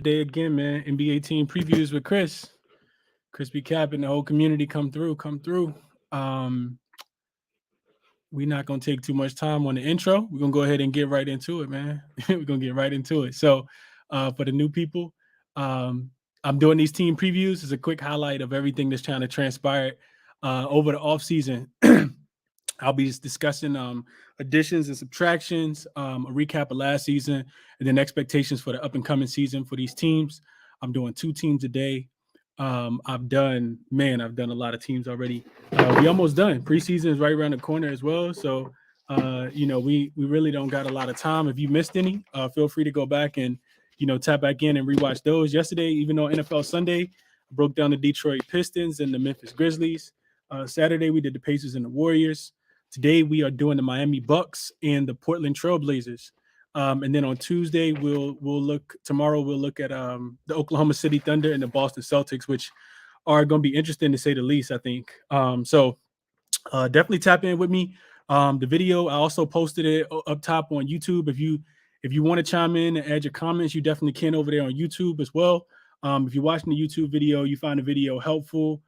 Day again, man. NBA team previews with Chris. Crispy Cap and the whole community come through. Um, we're not gonna take too much time on the intro. We're gonna go ahead and get right into it, man. We're gonna get right into it. So for the new people, um, I'm doing these team previews as a quick highlight of everything that's trying to transpire over the off season. I'll be discussing additions and subtractions, a recap of last season, and then expectations for the up and coming season for these teams. I'm doing 2 teams a day. I've done a lot of teams already. We almost done. Preseason is right around the corner as well. So, we really don't got a lot of time. If you missed any, feel free to go back and, tap back in and rewatch those. Yesterday, even though NFL Sunday, I broke down the Detroit Pistons and the Memphis Grizzlies. Saturday, we did the Pacers and the Warriors. Today we are doing the Miami Bucks and the Portland Trailblazers. And then on Tuesday tomorrow we'll look at the Oklahoma City Thunder and the Boston Celtics, which are going to be interesting to say the least, I think. Definitely tap in with me. The video I also posted it up top on YouTube. If you want to chime in and add your comments, you definitely can over there on YouTube as well. If you're watching the YouTube video, you find the video helpful,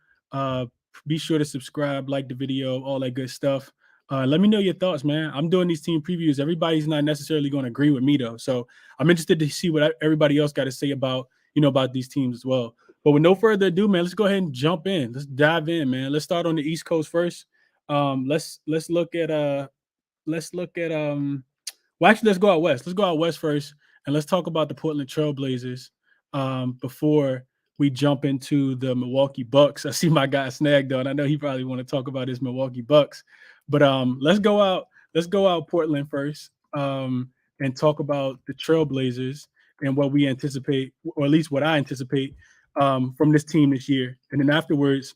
be sure to subscribe, like the video, all that good stuff. Let me know your thoughts, man. I'm doing these team previews. Everybody's not necessarily going to agree with me though, so I'm interested to see what everybody else got to say about these teams as well. But with no further ado, man, let's go ahead and jump in. Let's dive in, man. Let's start on the East Coast first. Let's look at well, actually, let's go out west. Let's go out west first, and let's talk about the Portland Trailblazers before we jump into the Milwaukee Bucks. I see my guy Snag though, and I know he probably want to talk about his Milwaukee Bucks. But let's go out Portland first, and talk about the Trailblazers and what we anticipate, or at least what I anticipate from this team this year. And then afterwards,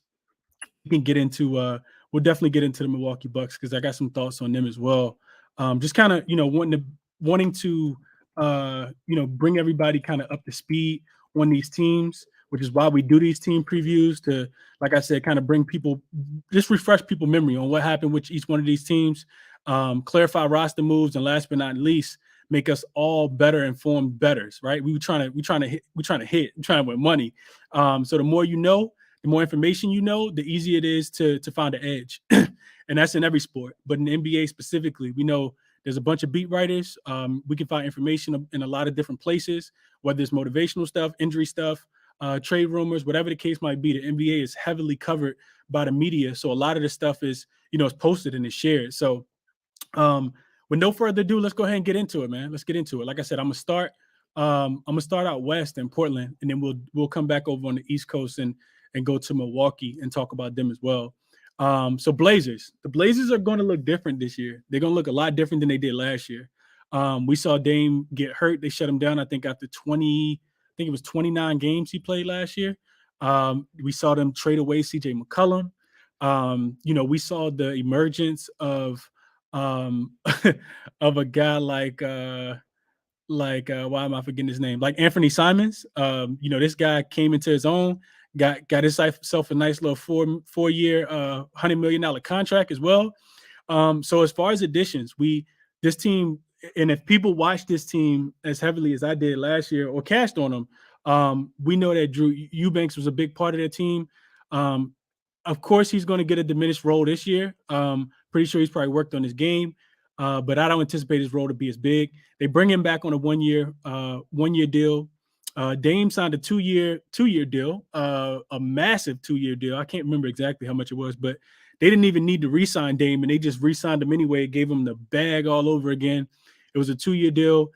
we can get into we'll definitely get into the Milwaukee Bucks because I got some thoughts on them as well. Just kind of wanting to bring everybody kind of up to speed on these teams, which is why we do these team previews to, like I said, kind of bring people, just refresh people memory on what happened with each one of these teams, clarify roster moves, and last but not least, make us all better informed bettors, right? We're trying to win money. So the more you know, the more information you know, the easier it is to find an edge. And that's in every sport. But in the NBA specifically, we know there's a bunch of beat writers. We can find information in a lot of different places, whether it's motivational stuff, injury stuff, trade rumors, whatever the case might be. The NBA is heavily covered by the media. So a lot of this stuff is posted and is shared. So with no further ado, let's go ahead and get into it, man. Let's get into it. Like I said, I'm gonna start out west in Portland, and then we'll come back over on the East Coast and go to Milwaukee and talk about them as well. So the Blazers are going to look different this year. They're going to look a lot different than they did last year. We saw Dame get hurt. They shut him down, I think, after 29 games he played last year. We saw them trade away CJ McCollum. We saw the emergence of of a guy like why am I forgetting his name? Like Anthony Simons. This guy came into his own, got himself a nice little four-year $100 million contract as well. So as far as additions, this team, and if people watch this team as heavily as I did last year or cashed on them, we know that Drew Eubanks was a big part of their team. Of course, he's going to get a diminished role this year. Pretty sure he's probably worked on his game, but I don't anticipate his role to be as big. They bring him back on a one-year deal. Dame signed a two-year deal, a massive 2-year deal. I can't remember exactly how much it was, but they didn't even need to re-sign Dame, and they just re-signed him anyway. Gave him the bag all over again. It was a 2-year deal.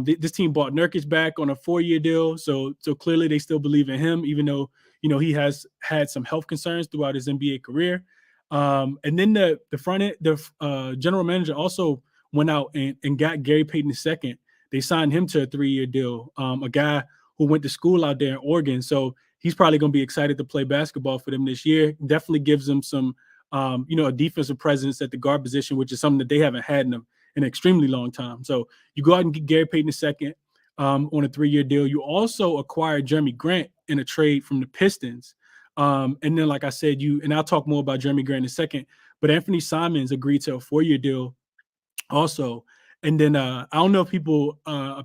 This team bought Nurkic back on a 4-year deal, so clearly they still believe in him, even though he has had some health concerns throughout his NBA career. And then the general manager also went out and got Gary Payton II. They signed him to a 3-year deal. A guy who went to school out there in Oregon, so he's probably going to be excited to play basketball for them this year. Definitely gives them some, a defensive presence at the guard position, which is something that they haven't had in an extremely long time. So you go out and get Gary Payton II on a 3-year deal. You also acquired Jeremy Grant in a trade from the Pistons. And then, like I said, and I'll talk more about Jeremy Grant in a second, but Anthony Simons agreed to a 4-year deal also. And then I don't know if people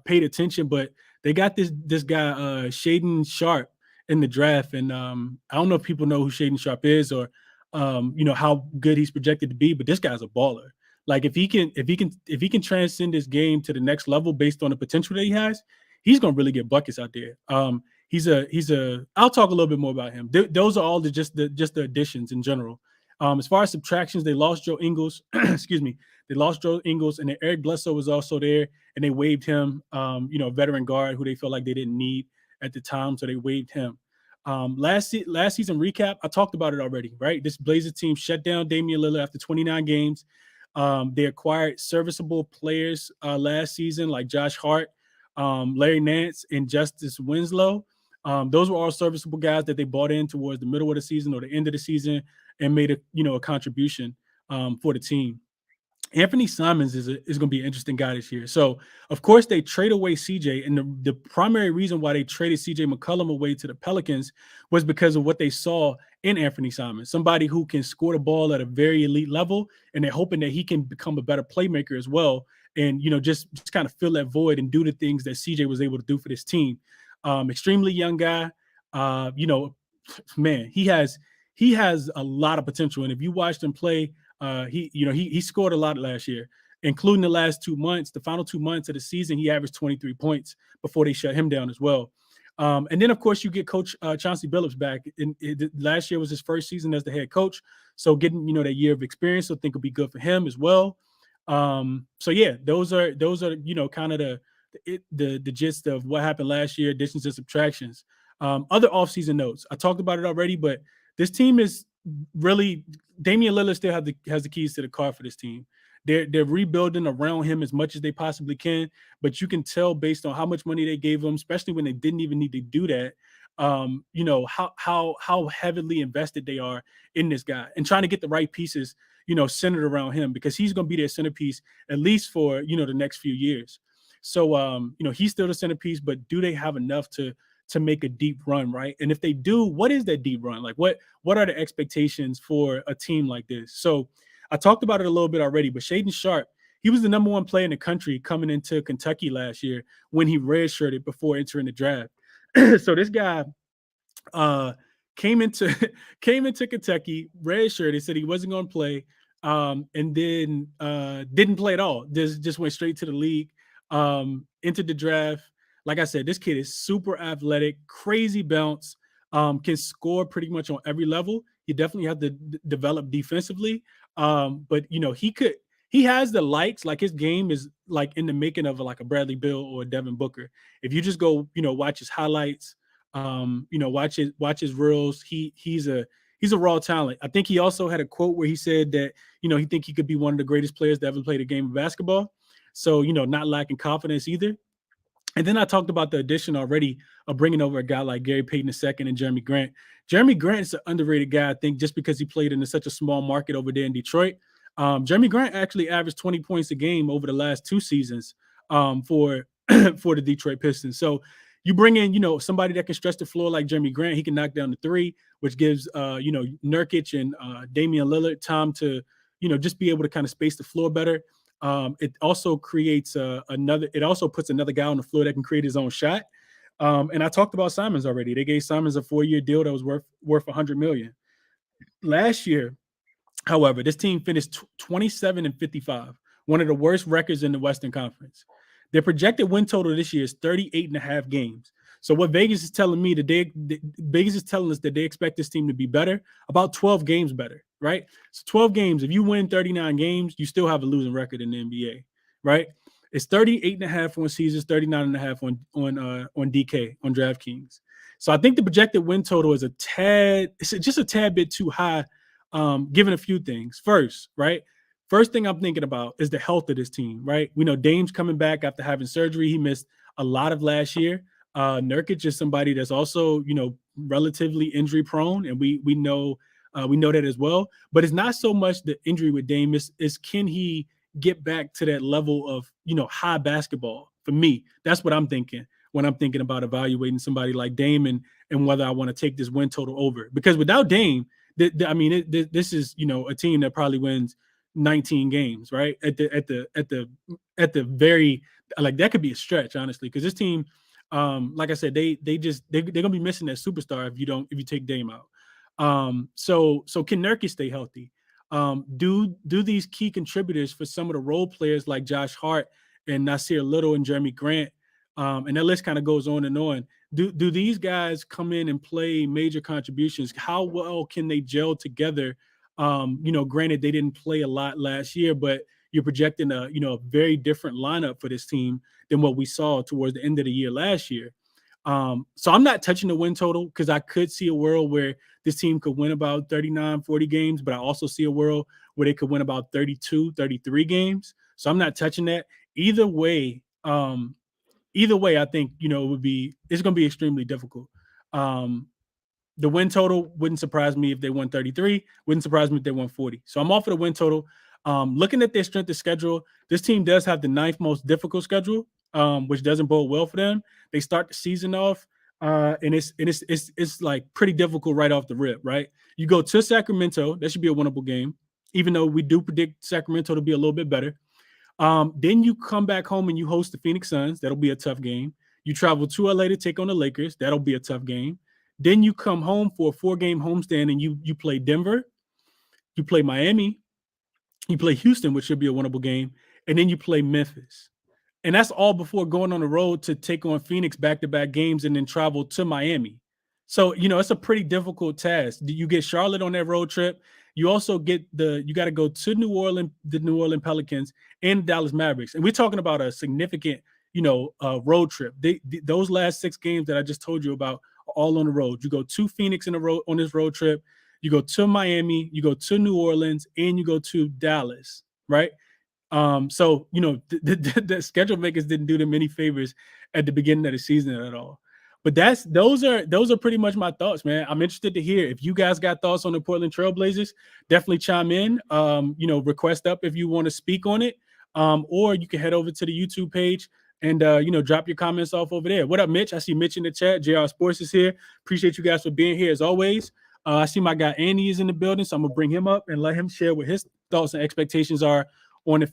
paid attention, but They got this guy Shaden Sharp in the draft, and I don't know if people know who Shaden Sharp is or how good he's projected to be, but this guy's a baller. Like if he can transcend this game to the next level based on the potential that he has, he's gonna really get buckets out there. He's a. I'll talk a little bit more about him. Those are all just the additions in general. As far as subtractions, they lost Joe Ingles. Excuse me. They lost Joe Ingles, and then Eric Bledsoe was also there, and they waived him. A veteran guard who they felt like they didn't need at the time, so they waived him. Last season recap, I talked about it already, right? This Blazers team shut down Damian Lillard after 29 games. They acquired serviceable players last season like Josh Hart, Larry Nance, and Justice Winslow. Those were all serviceable guys that they bought in towards the middle of the season or the end of the season and made a contribution for the team. Anthony Simons is going to be an interesting guy this year. So, of course, they trade away CJ. And the primary reason why they traded CJ McCollum away to the Pelicans was because of what they saw in Anthony Simons, somebody who can score the ball at a very elite level. And they're hoping that he can become a better playmaker as well. And, just kind of fill that void and do the things that CJ was able to do for this team. Extremely young guy. Man, he has a lot of potential. And if you watched him play, he scored a lot last year, including the last 2 months. The final 2 months of the season, he averaged 23 points before they shut him down as well. And then, of course, you get Coach Chauncey Billups back. Last year was his first season as the head coach, so getting that year of experience, I think will be good for him as well. So yeah, those are kind of the gist of what happened last year, additions and subtractions. Other offseason notes, I talked about it already, but this team is really Damian Lillard still has the keys to the car for this team. They're rebuilding around him as much as they possibly can, but you can tell based on how much money they gave him, especially when they didn't even need to do that. How heavily invested they are in this guy and trying to get the right pieces, centered around him because he's going to be their centerpiece at least for the next few years. So he's still the centerpiece, but do they have enough to make a deep run, right? And if they do, what is that deep run? Like what are the expectations for a team like this? So I talked about it a little bit already, but Shaden Sharp, he was the number one player in the country coming into Kentucky last year when he redshirted before entering the draft. So this guy came into Kentucky, redshirted, said he wasn't going to play, and then didn't play at all. Just went straight to the league, entered the draft. Like I said, this kid is super athletic, crazy bounce, can score pretty much on every level. You definitely have to develop defensively. But he has the likes, like his game is like in the making of like a Bradley Beal or a Devin Booker. If you just go, watch his highlights, watch his reels, he's a raw talent. I think he also had a quote where he said that, he think he could be one of the greatest players to ever play the game of basketball. So, not lacking confidence either. And then I talked about the addition already of bringing over a guy like Gary Payton II and Jeremy Grant. Jeremy Grant is an underrated guy, I think, just because he played in such a small market over there in Detroit. Jeremy Grant actually averaged 20 points a game over the last 2 seasons for the Detroit Pistons. So you bring in, somebody that can stretch the floor like Jeremy Grant. He can knock down the three, which gives, Nurkic and Damian Lillard time to, just be able to kind of space the floor better. It also creates it also puts another guy on the floor that can create his own shot. And I talked about Simons already. They gave Simons a 4-year deal that was worth $100 million. Last year, however, this team finished 27-55, one of the worst records in the Western Conference. Their projected win total this year is 38.5 games. So what Vegas is telling me Vegas is telling us that they expect this team to be better, about 12 games better, right? So 12 games, if you win 39 games, you still have a losing record in the NBA, right? It's 38.5 on Caesars, 39.5 on DK, on DraftKings. So I think the projected win total is just a tad bit too high, given a few things. First, right? First thing I'm thinking about is the health of this team, right? We know Dame's coming back after having surgery. He missed a lot of last year. Nurkic is somebody that's also, relatively injury prone, and we know that as well. But it's not so much the injury with Dame, is can he get back to that level of, high basketball? For me, that's what I'm thinking when I'm thinking about evaluating somebody like Dame and whether I want to take this win total over. Because without Dame, this is, a team that probably wins 19 games, right? At the very, like, that could be a stretch, honestly, because this team Like I said, they're gonna be missing that superstar if you take Dame out. So can Nurkic stay healthy? Do these key contributors for some of the role players like Josh Hart and Nasir Little and Jeremy Grant, and that list kind of goes on and on. Do these guys come in and play major contributions? How well can they gel together? Granted they didn't play a lot last year, but you're projecting a very different lineup for this team than what we saw towards the end of the year last year. So I'm not touching the win total because I could see a world where this team could win about 39, 40 games, but I also see a world where they could win about 32, 33 games. So I'm not touching that. Either way, I think, it's going to be extremely difficult. The win total wouldn't surprise me if they won 33. Wouldn't surprise me if they won 40. So I'm off of the win total. Looking at their strength of schedule, this team does have the ninth most difficult schedule, which doesn't bode well for them. They start the season off, and it's like pretty difficult right off the rip. Right, you go to Sacramento, that should be a winnable game, even though we do predict Sacramento to be a little bit better. Then you come back home and you host the Phoenix Suns. That'll be a tough game. You travel to LA to take on the Lakers. That'll be a tough game. Then you come home for a 4-game homestand and you play Denver, you play Miami, you play Houston, which should be a winnable game, and then you play Memphis. And that's all before going on the road to take on Phoenix back-to-back games and then travel to Miami. So, it's a pretty difficult task. You get Charlotte on that road trip. You also you got to go to the New Orleans Pelicans and Dallas Mavericks. And we're talking about a significant, road trip. Those last 6 games that I just told you about are all on the road. You go to Phoenix on this road trip. You go to Miami, you go to New Orleans, and you go to Dallas, right? So the schedule makers didn't do them any favors at the beginning of the season at all. But those are pretty much my thoughts, man. I'm interested to hear if you guys got thoughts on the Portland Trailblazers. Definitely chime in. Request up if you want to speak on it, or you can head over to the YouTube page and drop your comments off over there. What up, Mitch? I see Mitch in the chat. JR Sports is here. Appreciate you guys for being here as always. I see my guy Andy is in the building, so I'm gonna bring him up and let him share what his thoughts and expectations are on the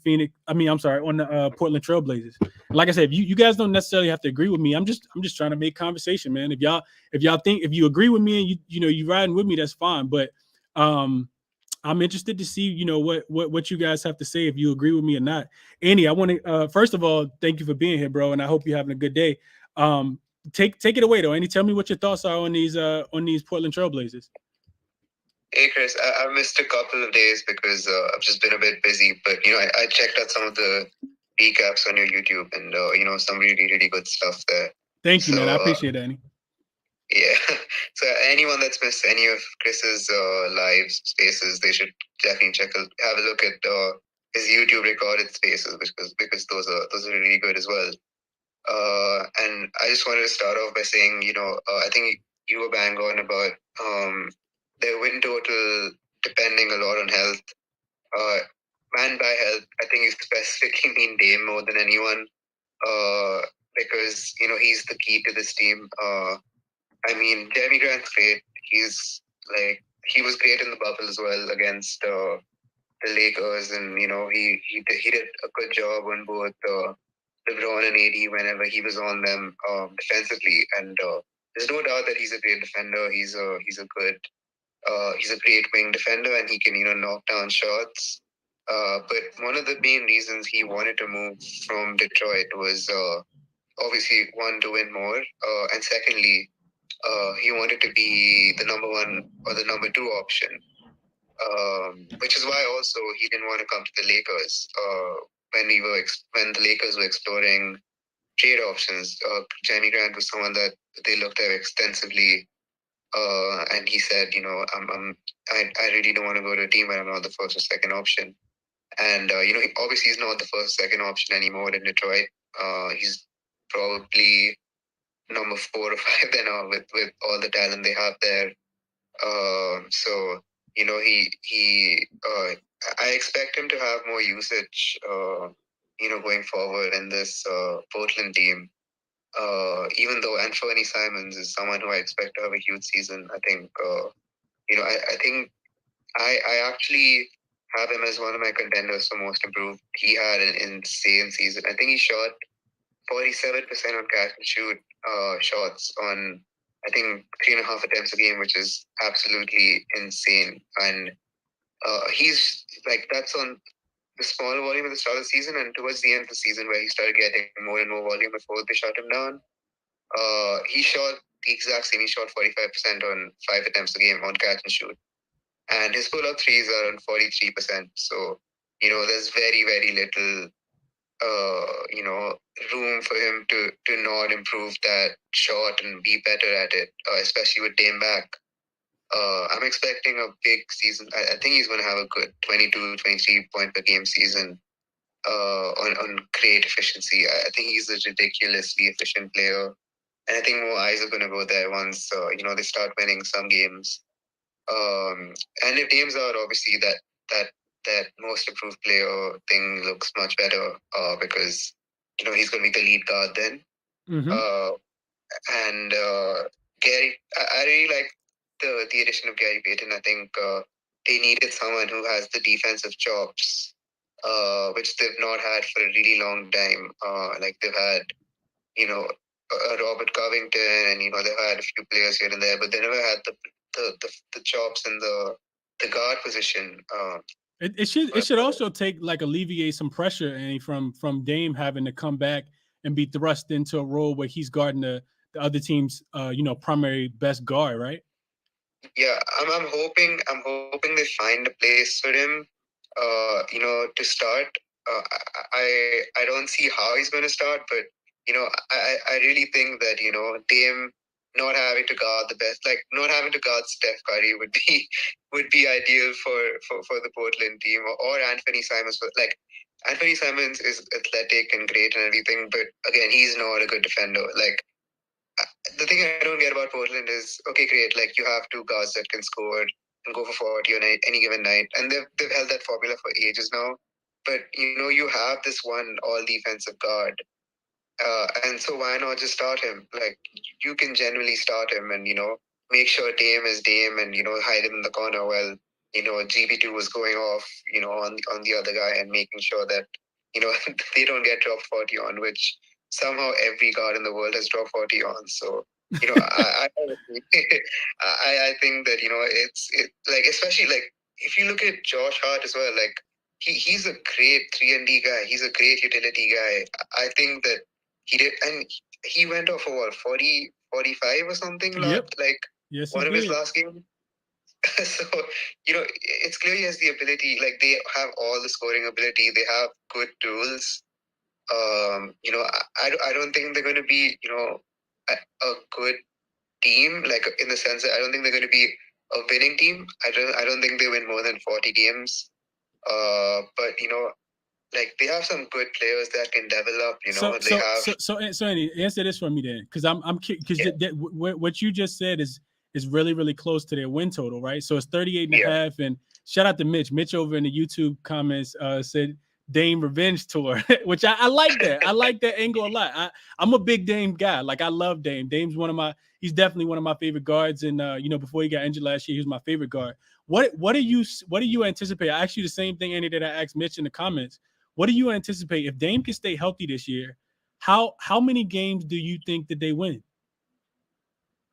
Portland Trailblazers. And like I said, you guys don't necessarily have to agree with me. I'm just trying to make conversation, man. If you agree with me and you riding with me, that's fine. But I'm interested to see what you guys have to say, if you agree with me or not. Andy, I want to first of all thank you for being here, bro, and I hope you're having a good day. Take it away though, Andy. Tell me what your thoughts are on these Portland Trailblazers. Hey Chris, I missed a couple of days because I've just been a bit busy, but I checked out some of the recaps on your YouTube, and some really really good stuff there. Thank you, man. I appreciate it, Andy. Yeah. So anyone that's missed any of Chris's live spaces, they should definitely have a look at his YouTube recorded spaces, because those are really good as well. And I just wanted to start off by saying, I think you were bang on about their win total depending a lot on health. Man, by health, I think you specifically mean Dame more than anyone, because he's the key to this team. Jeremy Grant's great. He was great in the bubble as well against the Lakers, and he did a good job on both LeBron and AD whenever he was on them defensively. And there's no doubt that he's a great defender. He's a great wing defender, and he can knock down shots. But one of the main reasons he wanted to move from Detroit was obviously, one, to win more, and secondly, he wanted to be the number 1 or the number 2 option, which is why also he didn't want to come to the Lakers when the Lakers were exploring trade options. Jeremy Grant was someone that they looked at extensively, and he said, I really don't want to go to a team where I'm not the first or second option. And obviously he's not the first or second option anymore in Detroit. He's probably number 4 or 5 then with all the talent they have there. So I expect him to have more usage, going forward in this Portland team. Even though Anthony Simons is someone who I expect to have a huge season, I think I think I actually have him as one of my contenders for most improved. He had an insane season. I think he shot 47% on catch and shoot, shots on, I think, 3.5 attempts a game, which is absolutely insane. And he's like, that's on the small volume at the start of the season, and towards the end of the season, where he started getting more and more volume before they shut him down. He shot the exact same. He shot 45% on 5 attempts a game on catch and shoot, and his pull-up threes are on 43%. So there's very very little room for him to not improve that shot and be better at it, especially with Dame back. I'm expecting a big season. I think he's going to have a good 22, 23 point per game season on great efficiency. I think he's a ridiculously efficient player. And I think more eyes are going to go there once, they start winning some games. And if Dame's out, obviously that most improved player thing looks much better because, he's going to be the lead guard then. Mm-hmm. And Gary, I really like the addition of Gary Payton. I think they needed someone who has the defensive chops, which they've not had for a really long time. Like they've had, Robert Covington, and they've had a few players here and there, but they never had the chops in the guard position. It should also take like alleviate some pressure and from Dame having to come back and be thrust into a role where he's guarding the other team's primary best guard, right? Yeah, I'm hoping they find a place for him, to start. I don't see how he's going to start, but I really think that Dame not having to guard the best, like not having to guard Steph Curry would be ideal for the Portland team, or Anthony Simons. Like Anthony Simons is athletic and great and everything, but again, he's not a good defender. Like the thing I don't get about Portland is, okay, great, like you have two guards that can score and go for 40 on any given night, and they've held that formula for ages now. But you have this one all defensive guard, and so why not just start him? Like you can generally start him, and make sure Dame is Dame, and hide him in the corner while GB2 was going off, on the other guy, and making sure that they don't get dropped 40 on, which somehow every guard in the world has dropped 40 on. So I think that it's like, especially like if you look at Josh Hart as well, like he's a great 3-and-D guy. He's a great utility guy. I think that he did, and he went off for what, 40, 45 or something. Yep. Like Yes, one of his last games. So it's clear he has the ability. Like they have all the scoring ability. They have good tools. I don't think they're going to be a good team, like in the sense that I don't think they're going to be a winning team. I don't think they win more than 40 games. But like they have some good players that can develop. So Andy, answer this for me then, because because what you just said is really really close to their win total, right? So it's 38.5, and shout out to Mitch over in the YouTube comments said Dame revenge tour, which I like that. I like that angle a lot. I'm a big Dame guy. Like I love Dame. Dame's he's definitely one of my favorite guards. And before he got injured last year, he was my favorite guard. What do you anticipate? I asked you the same thing, Andy, that I asked Mitch in the comments. What do you anticipate if Dame can stay healthy this year? How many games do you think that they win?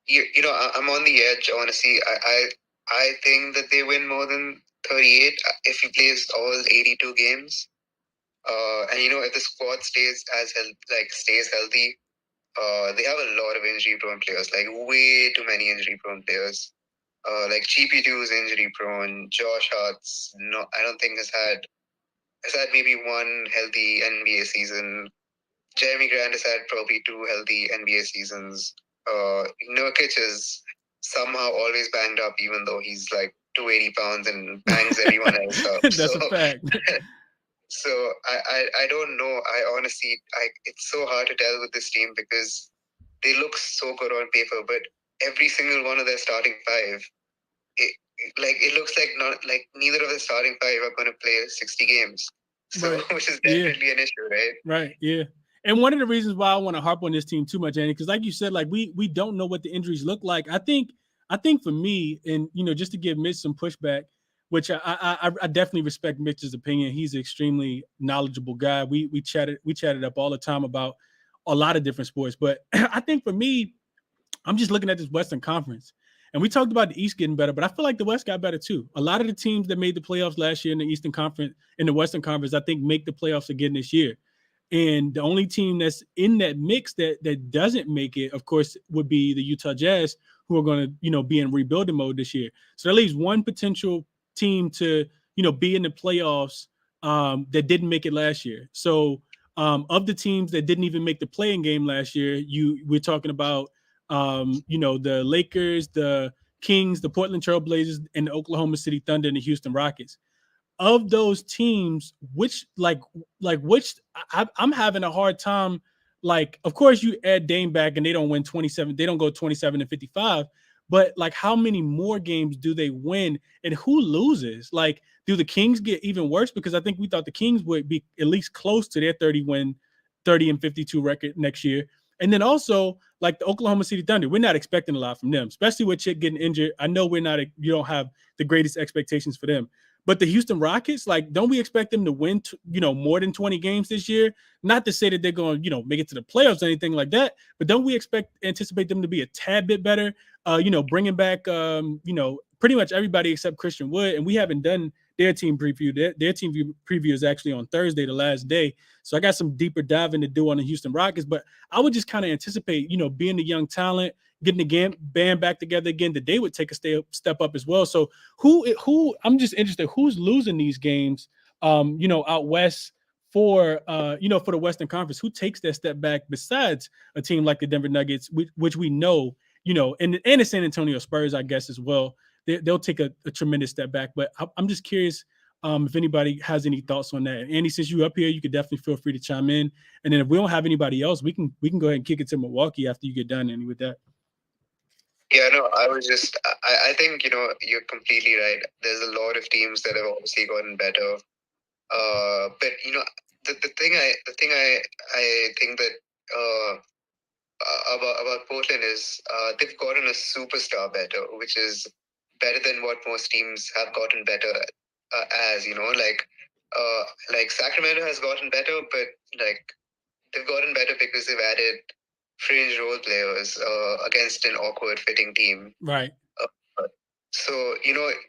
I'm on the edge. Honestly, I think that they win more than 38 if he plays all 82 games. And if the squad stays healthy, they have a lot of injury-prone players, like way too many injury-prone players. Like GP2 is injury-prone. Josh Hart's I don't think has had maybe one healthy NBA season. Jeremy Grant has had probably 2 healthy NBA seasons. Nurkic is somehow always banged up, even though he's like 280 pounds and bangs everyone else up. That's a fact. So I don't know. It's so hard to tell with this team because they look so good on paper, but every single one of their starting 5, it looks like neither of the starting 5 are going to play 60 games. So right. Which is definitely an issue, right? Right. Yeah. And one of the reasons why I want to harp on this team too much, Andy, because like you said, like we don't know what the injuries look like. I think for me, and just to give Mitch some pushback, which I definitely respect Mitch's opinion. He's an extremely knowledgeable guy. We chatted up all the time about a lot of different sports. But I think for me, I'm just looking at this Western Conference. And we talked about the East getting better, but I feel like the West got better too. A lot of the teams that made the playoffs last year in the Eastern Conference, in the Western Conference, I think make the playoffs again this year. And the only team that's in that mix that doesn't make it, of course, would be the Utah Jazz, who are going to, be in rebuilding mode this year. So that leaves one potential team to, be in the playoffs that didn't make it last year. So of the teams that didn't even make the playing game last year, we're talking about, the Lakers, the Kings, the Portland Trailblazers, and the Oklahoma City Thunder and the Houston Rockets. Of those teams, which I'm having a hard time. Like, of course, you add Dame back and they don't win 27. They don't go 27 and 55. But like, how many more games do they win, and who loses? Like, do the Kings get even worse? Because I think we thought the Kings would be at least close to their 30 and 52 record next year. And then also, like the Oklahoma City Thunder, we're not expecting a lot from them, especially with Chick getting injured. I know you don't have the greatest expectations for them. But the Houston Rockets, like, don't we expect them to win, more than 20 games this year? Not to say that they're going to, make it to the playoffs or anything like that, but don't we anticipate them to be a tad bit better? Bringing back, pretty much everybody except Christian Wood, and we haven't done their team preview. Their team preview is actually on Thursday, the last day. So I got some deeper diving to do on the Houston Rockets, but I would just kind of anticipate, being the young talent, getting the band back together again, that they would take a step up as well. So who I'm just interested, who's losing these games, out west for for the Western Conference? Who takes that step back besides a team like the Denver Nuggets, which we know, and the San Antonio Spurs, I guess, as well. They'll take a tremendous step back. But I'm just curious if anybody has any thoughts on that. Andy, since you're up here, you could definitely feel free to chime in. And then if we don't have anybody else, we can go ahead and kick it to Milwaukee after you get done, Andy, with that. Yeah, no, I think, you're completely right. There's a lot of teams that have obviously gotten better. But, the thing I think that about Portland is they've gotten a superstar better, which is better than what most teams have gotten better as, like Sacramento has gotten better, but like they've gotten better because they've added fringe role players against an awkward fitting team. Right. So,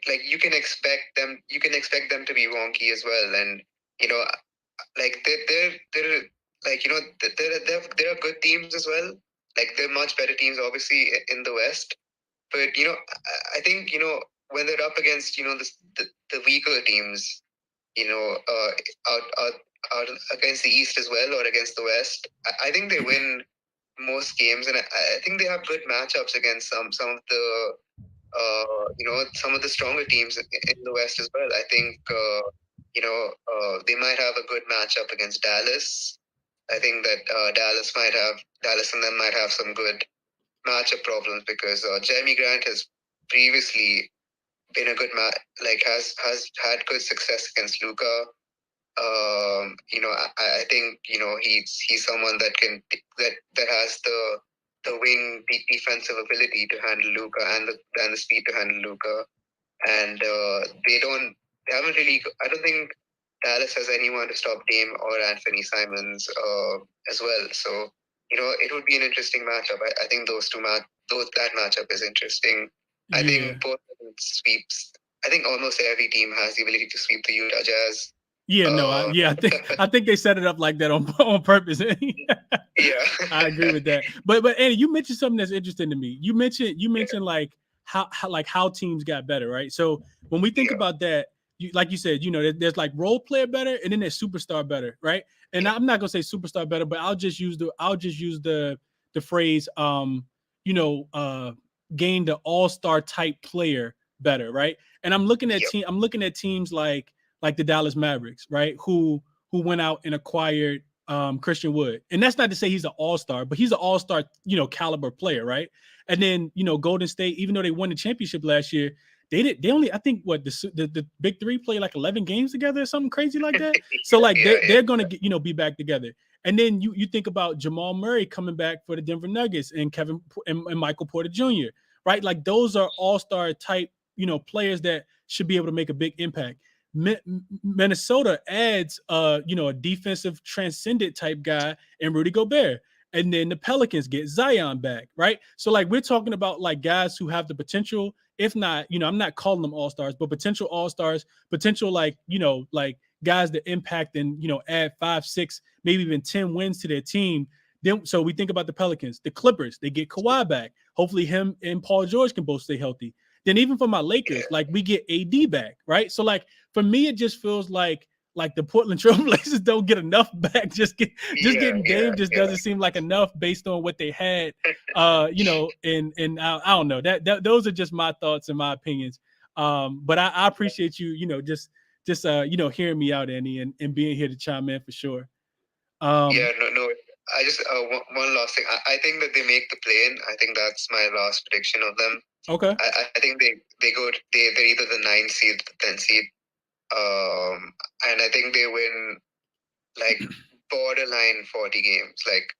like you can expect them to be wonky as well. And, like they're like, there are good teams as well. Like they're much better teams, obviously, in the West. But, I think, when they're up against, the weaker teams, out against the East as well, or against the West, I think they win most games, and I think they have good matchups against some of the some of the stronger teams in the West as well. I think they might have a good matchup against Dallas. I think that Dallas and them might have some good matchup problems because Jeremy Grant has previously been a good has had good success against Luka. I think he's someone that has the wing defensive ability to handle Luka and the speed to handle Luka, and they haven't really. I don't think Dallas has anyone to stop Dame or Anthony Simons as well. So it would be an interesting matchup. I think that matchup is interesting. Yeah. I think Portland sweeps. I think almost every team has the ability to sweep the Utah Jazz. Yeah, no, I think they set it up like that on purpose. Yeah, I agree with that. But Andy, you mentioned something that's interesting to me. You mentioned like how teams got better, right? So when we think about that, like you said, there's like role player better, and then there's superstar better, right? And I'm not gonna say superstar better, but I'll just use the phrase, gain the all-star type player better, right? And I'm looking at teams like the Dallas Mavericks, right? Who went out and acquired Christian Wood. And that's not to say he's an all-star, but he's an all-star, caliber player, right? And then, Golden State, even though they won the championship last year, they only, I think, the big three play like 11 games together or something crazy like that. So like they're going to get, be back together. And then you think about Jamal Murray coming back for the Denver Nuggets and Kevin and Michael Porter Jr., right? Like those are all-star type, players that should be able to make a big impact. Minnesota adds, a defensive transcendent type guy in Rudy Gobert. and then the Pelicans get Zion back, right? So like we're talking about like guys who have the potential, if not, I'm not calling them all-stars, but potential all-stars, potential like, like guys that impact and, add 5, 6, maybe even 10 wins to their team. Then so we think about the Pelicans, the Clippers, they get Kawhi back. Hopefully him and Paul George can both stay healthy. Then even for my Lakers, like we get AD back, right? So like for me, it just feels like the Portland Trailblazers don't get enough back. Just getting Dame just doesn't seem like enough based on what they had. And I don't know. That those are just my thoughts and my opinions. But I appreciate you, just hearing me out, Andy, and being here to chime in for sure. No. I just one last thing. I think that they make the play-in. I think that's my last prediction of them. Okay. I think they're either the 9th seed, the 10th seed. And I think they win like borderline 40 games. Like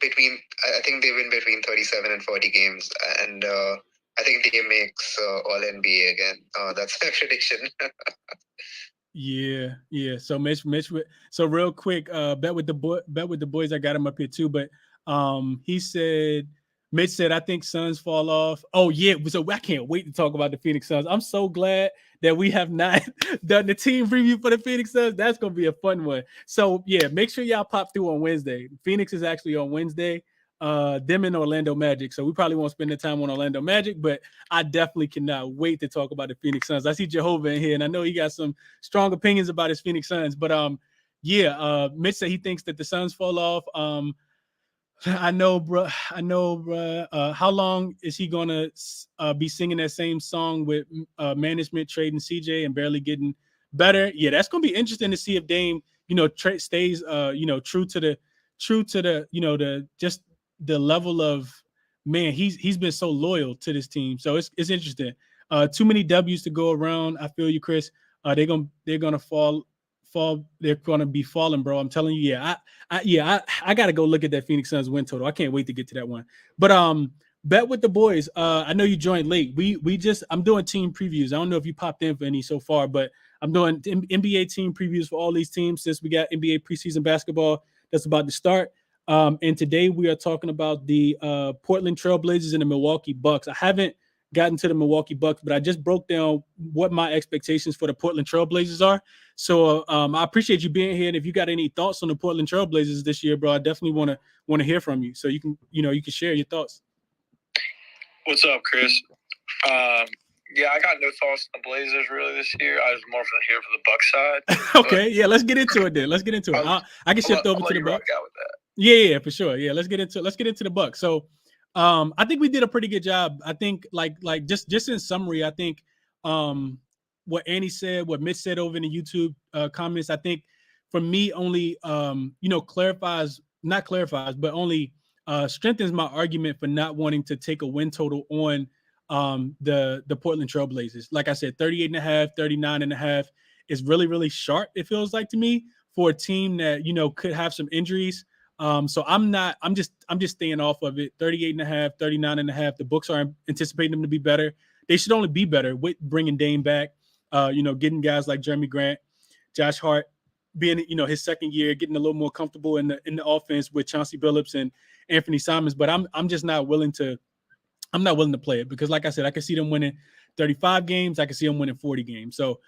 I think they win between 37 and 40 games. And I think they makes All NBA again. That's my prediction. Yeah. So Mitch. So real quick, bet with the boys. I got him up here too, but Mitch said, I think Suns fall off. Oh yeah, so I can't wait to talk about the Phoenix Suns. I'm so glad that we have not done the team preview for the Phoenix Suns. That's gonna be a fun one. So yeah, make sure y'all pop through on Wednesday. Phoenix is actually on Wednesday. Them and Orlando Magic. So we probably won't spend the time on Orlando Magic, but I definitely cannot wait to talk about the Phoenix Suns. I see Jehovah in here, and I know he got some strong opinions about his Phoenix Suns. But Mitch said he thinks that the Suns fall off. I know, bro. How long is he gonna be singing that same song with management trading CJ and barely getting better? Yeah, that's gonna be interesting to see if Dame, stays, true to the, the just the level of man. He's been so loyal to this team, so it's interesting. Too many W's to go around. I feel you, Chris. They're gonna fall. They're gonna be falling, bro. I'm telling you. I gotta go look at that Phoenix Suns win total. I can't wait to get to that one. But bet with the boys. I know you joined late. I'm doing team previews. I don't know if you popped in for any so far, but I'm doing NBA team previews for all these teams since we got NBA preseason basketball that's about to start. And today we are talking about the Portland Trailblazers and the Milwaukee Bucks. I haven't gotten to the Milwaukee Bucks, but I just broke down what my expectations for the Portland Trailblazers are. So I appreciate you being here. And if you got any thoughts on the Portland Trailblazers this year, bro, I definitely want to hear from you. So you can share your thoughts. What's up, Chris? Yeah, I got no thoughts on the Blazers really this year. I was more here for the Bucks side. Okay, yeah, let's get into it then. I can shift over to the Bucks. Yeah, for sure. Yeah, let's get into the Bucks. So I think we did a pretty good job. I think like just in summary, I think what Annie said, what Mitch said over in the YouTube comments, I think for me only not clarifies, but only strengthens my argument for not wanting to take a win total on the Portland Trailblazers. Like I said, 38.5, 39.5 is really, really sharp, it feels like to me, for a team that, could have some injuries. So I'm just staying off of it. 38.5, 39.5. The books are anticipating them to be better. They should only be better with bringing Dame back, getting guys like Jeremy Grant, Josh Hart, being, his second year, getting a little more comfortable in the offense with Chauncey Billups and Anthony Simons. But I'm just not willing to play it because, like I said, I can see them winning 35 games. I can see them winning 40 games. So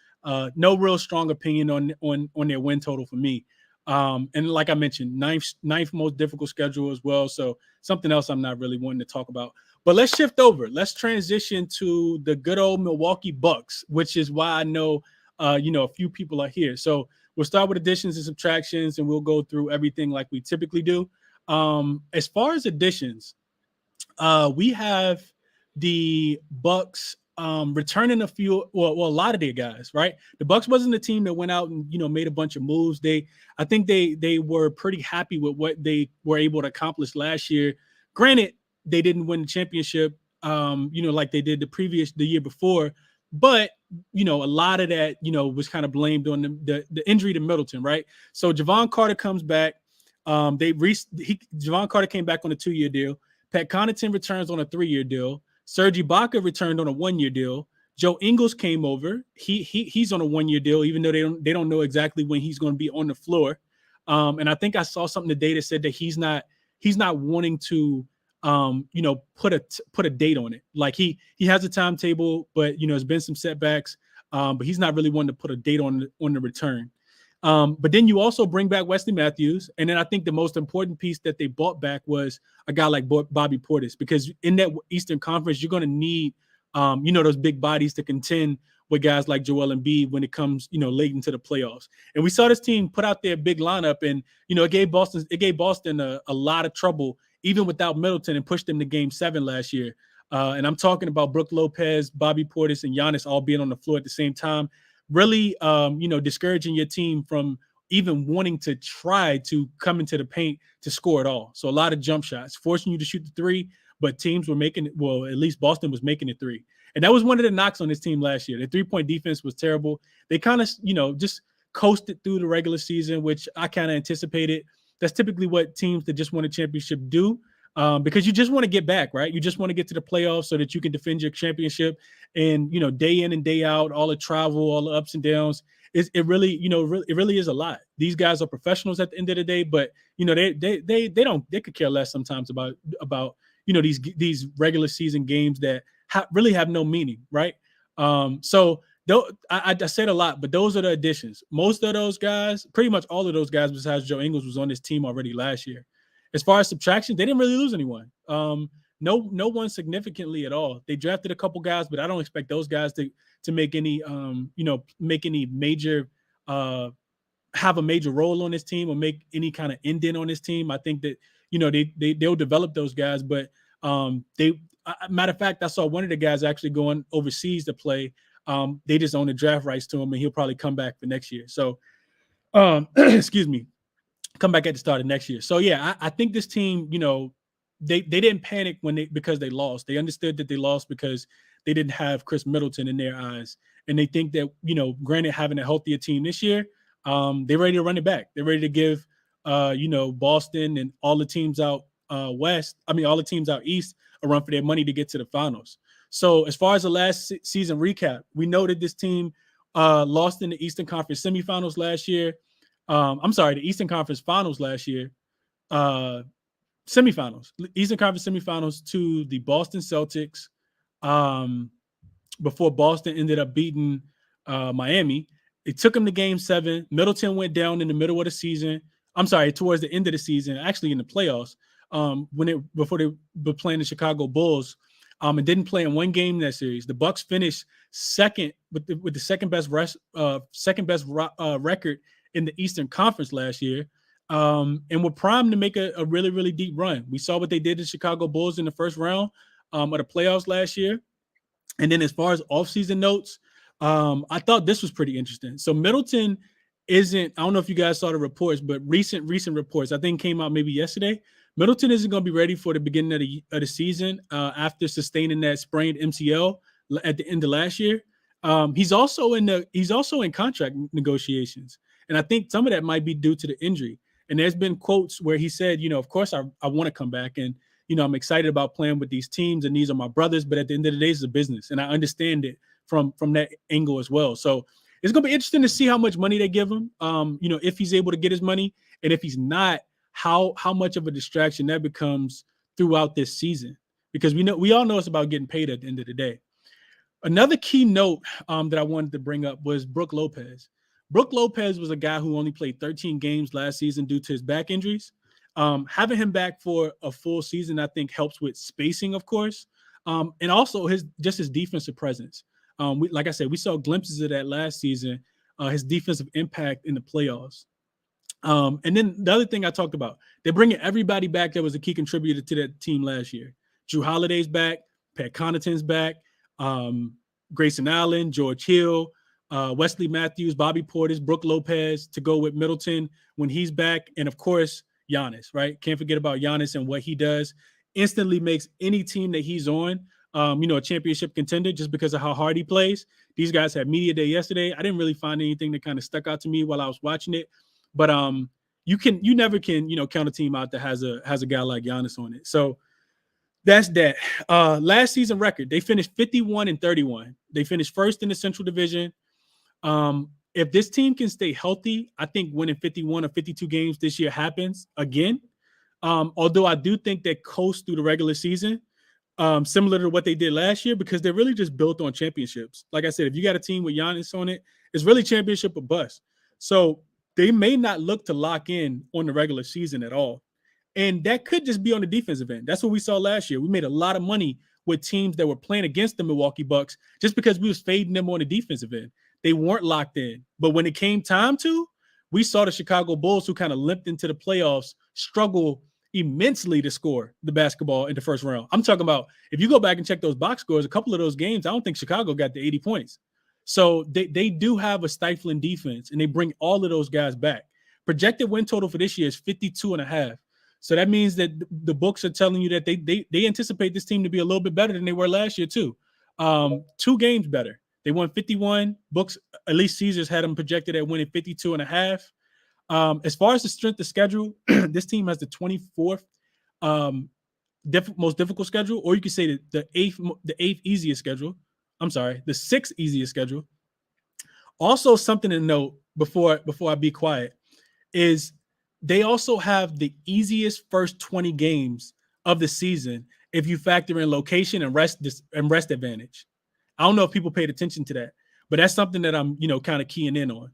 no real strong opinion on their win total for me. And like I mentioned, ninth most difficult schedule as well. So something else I'm not really wanting to talk about. But let's shift over. Let's transition to the good old Milwaukee Bucks, which is why I know, a few people are here. So we'll start with additions and subtractions, and we'll go through everything like we typically do. As far as additions, we have the Bucks returning a lot of their guys, right? The Bucks wasn't the team that went out and made a bunch of moves. I think they were pretty happy with what they were able to accomplish last year. Granted, they didn't win the championship, like they did the year before, but a lot of that was kind of blamed on the injury to Middleton, right? So Javon Carter comes back. Javon Carter came back on a 2-year deal. Pat Connaughton returns on a 3-year deal. Serge Ibaka returned on a 1-year deal. Joe Ingles came over. He's on a 1-year deal, even though they don't know exactly when he's going to be on the floor. And I think I saw something today that said that he's not he's not wanting to put a date on it. Like he has a timetable, but there's been some setbacks, but he's not really wanting to put a date on the return. But then you also bring back Wesley Matthews, and then I think the most important piece that they brought back was a guy like Bobby Portis, because in that Eastern Conference you're going to need those big bodies to contend with guys like Joel Embiid when it comes late into the playoffs. And we saw this team put out their big lineup, and it gave Boston a lot of trouble even without Middleton, and pushed them to Game 7 last year. And I'm talking about Brook Lopez, Bobby Portis, and Giannis all being on the floor at the same time, really discouraging your team from even wanting to try to come into the paint to score at all. So a lot of jump shots, forcing you to shoot the three, but teams were making it. Well, at least Boston was making it three. And that was one of the knocks on this team last year. The three-point defense was terrible. They kind of, just coasted through the regular season, which I kind of anticipated. That's typically what teams that just won a championship do, because you just want to get back, right? You just want to get to the playoffs so that you can defend your championship. And, day in and day out, all the travel, all the ups and downs, it really is a lot. These guys are professionals at the end of the day, but, they could care less sometimes about these regular season games that really have no meaning, right? So I said a lot, but those are the additions. Most of those guys, pretty much all of those guys besides Joe Ingles, was on this team already last year. As far as subtraction, they didn't really lose anyone. No one significantly at all. They drafted a couple guys, but I don't expect those guys to make any major have a major role on this team or make any kind of indent on this team. I think that they'll develop those guys, but matter of fact, I saw one of the guys actually going overseas to play. They just own the draft rights to him, and he'll probably come back for next year. So, excuse me, come back at the start of next year. So yeah, I think this team, they didn't panic because they lost. They understood that they lost because they didn't have Chris Middleton in their eyes, and they think that granted, having a healthier team this year, they're ready to run it back. They're ready to give Boston and all the teams out all the teams out east a run for their money to get to the finals. So as far as the last season recap, we know that this team lost in the Eastern Conference semifinals last year. The Eastern Conference finals last year. Semifinals, Eastern Conference semifinals to the Boston Celtics before Boston ended up beating Miami. It took them to Game 7. Middleton went down in the middle of the season. Towards the end of the season, actually in the playoffs, before they were playing the Chicago Bulls, and didn't play in one game in that series. The Bucks finished second with the second best record in the Eastern Conference last year, and were primed to make a really, really deep run. We saw what they did to Chicago Bulls in the first round of the playoffs last year. And then as far as offseason notes, I thought this was pretty interesting. So Middleton isn't, I don't know if you guys saw the reports, but recent reports, I think came out maybe yesterday. Middleton isn't going to be ready for the beginning of the season after sustaining that sprained MCL at the end of last year. He's also in contract negotiations, and I think some of that might be due to the injury. And there's been quotes where he said, of course I want to come back, and I'm excited about playing with these teams, and these are my brothers. But at the end of the day, it's a business, and I understand it from that angle as well. So it's going to be interesting to see how much money they give him. If he's able to get his money, and if he's not, how much of a distraction that becomes throughout this season, because we all know it's about getting paid at the end of the day. Another key note that I wanted to bring up was Brook Lopez. Brook Lopez was a guy who only played 13 games last season due to his back injuries. Having him back for a full season, I think, helps with spacing, of course, and also his defensive presence. Like I said, we saw glimpses of that last season, his defensive impact in the playoffs. And then the other thing I talked about, they're bringing everybody back that was a key contributor to that team last year. Drew Holiday's back, Pat Connaughton's back, Grayson Allen, George Hill, Wesley Matthews, Bobby Portis, Brook Lopez to go with Middleton when he's back. And of course, Giannis, right? Can't forget about Giannis and what he does. Instantly makes any team that he's on, a championship contender just because of how hard he plays. These guys had media day yesterday. I didn't really find anything that kind of stuck out to me while I was watching it. But you never can, count a team out that has a guy like Giannis on it. So that's that. Last season record, they finished 51-31. They finished first in the Central Division. If this team can stay healthy, I think winning 51 or 52 games this year happens again. Although I do think they coast through the regular season, similar to what they did last year, because they're really just built on championships. Like I said, if you got a team with Giannis on it, it's really championship or bust. So they may not look to lock in on the regular season at all. And that could just be on the defensive end. That's what we saw last year. We made a lot of money with teams that were playing against the Milwaukee Bucks just because we was fading them on the defensive end. They weren't locked in. But when it came time to, we saw the Chicago Bulls, who kind of limped into the playoffs, struggle immensely to score the basketball in the first round. I'm talking about, if you go back and check those box scores, a couple of those games, I don't think Chicago got the 80 points. So they do have a stifling defense, and they bring all of those guys back. Projected win total for this year is 52.5. So that means that the books are telling you that they anticipate this team to be a little bit better than they were last year too. 2 games better. They won 51. Books, at least Caesars had them projected at winning 52.5. As far as the strength of schedule, this team has the 24th most difficult schedule, or you could say the eighth easiest schedule. I'm sorry, the 6th easiest schedule. Also, something to note before I be quiet is they also have the easiest first 20 games of the season if you factor in location and rest advantage. I don't know if people paid attention to that, but that's something that I'm, kind of keying in on.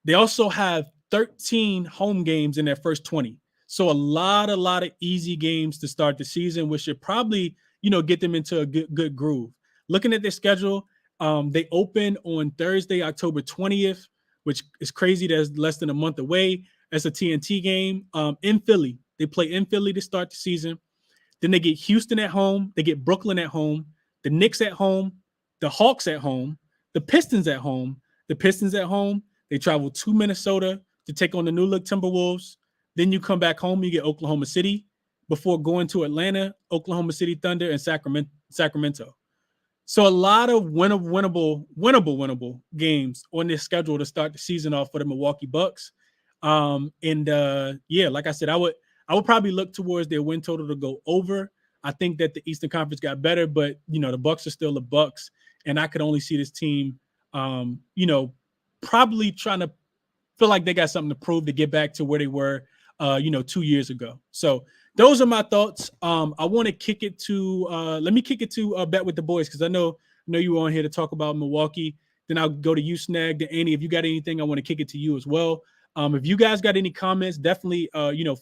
They also have 13 home games in their first 20. So a lot of easy games to start the season, which should probably, get them into a good groove. Looking at their schedule, they open on Thursday, October 20th, which is crazy. That's less than a month away. That's a TNT game in Philly. They play in Philly to start the season. Then they get Houston at home. They get Brooklyn at home. The Knicks at home. The Hawks at home. The Pistons at home. The Pistons at home. They travel to Minnesota to take on the New Look Timberwolves. Then you come back home. You get Oklahoma City before going to Atlanta, Oklahoma City Thunder, and Sacramento. So a lot of winnable games on this schedule to start the season off for the Milwaukee Bucks. Like I said, I would probably look towards their win total to go over. I think that the Eastern Conference got better, but the Bucks are still the Bucks, and I could only see this team, probably trying to feel like they got something to prove to get back to where they were, 2 years ago. So those are my thoughts. I want to kick it to let me kick it to Bet with the Boys, because I know you were on here to talk about Milwaukee. Then I'll go to you, Snag, to Annie. If you got anything, I want to kick it to you as well. If you guys got any comments, definitely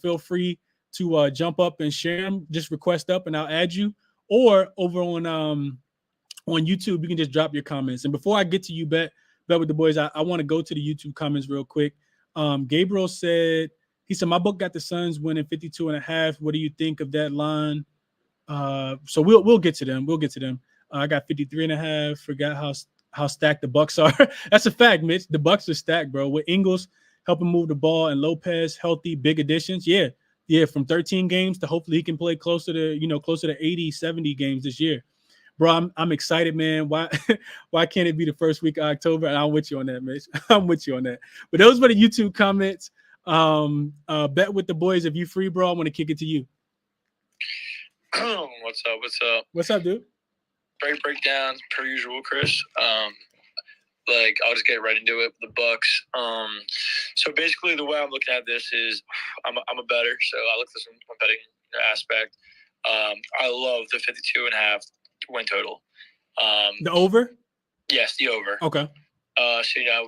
feel free to jump up and share them. Just request up, and I'll add you. Or over on YouTube, you can just drop your comments. And before I get to you, Bet with the Boys, I want to go to the YouTube comments real quick. Gabriel said, my book got the Suns winning 52.5. What do you think of that line? So we'll get to them. I got 53.5. Forgot how stacked the Bucks are. That's a fact, Mitch. The Bucks are stacked, bro. With Ingles helping move the ball and Lopez healthy, big additions. Yeah, from 13 games to hopefully he can play closer to 80, 70 games this year. Bro, I'm excited, man. Why can't it be the first week of October? And I'm with you on that, Mitch. I'm with you on that. But those were the YouTube comments. Bet with the Boys. If you free, bro, I want to kick it to you. What's up? What's up, dude? Great breakdowns per usual, Chris. I'll just get right into it. The Bucks. So basically, the way I'm looking at this is, I'm a bettor, so I look at this from a betting aspect. I love the 52.5 win total. The over? Yes, the over. Okay.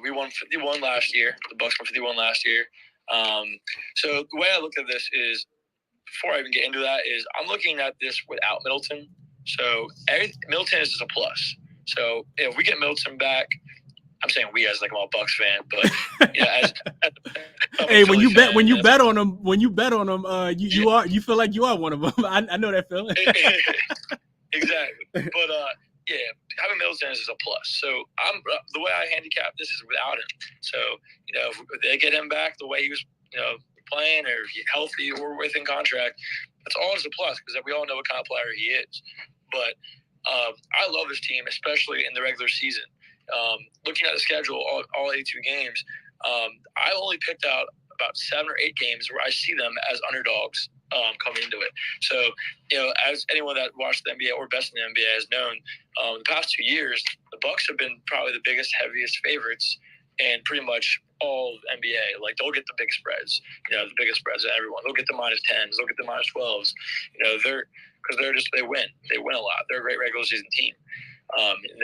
We won 51 last year. The Bucks won 51 last year. So the way I look at this is, before I even get into that, is I'm looking at this without Middleton. So Middleton is just a plus. So if we get Middleton back, I'm saying we as I'm a Bucks fan, but hey, when you bet on them, you feel like you are one of them. I know that feeling. Exactly, but having Middleton is a plus. So the way I handicap this is without him. So if they get him back the way he was playing, or if he's healthy or within contract, that's all just a plus, because we all know what kind of player he is. But I love this team, especially in the regular season. Looking at the schedule, all 82 games, I only picked out about 7 or 8 games where I see them as underdogs coming into it. So, as anyone that watched the NBA or best in the NBA has known, the past 2 years, the Bucks have been probably the biggest, heaviest favorites and pretty much all of NBA. Like, they'll get the big spreads, the biggest spreads of everyone. They'll get the -10s, they'll get the -12s. They win. They win a lot. They're a great regular season team.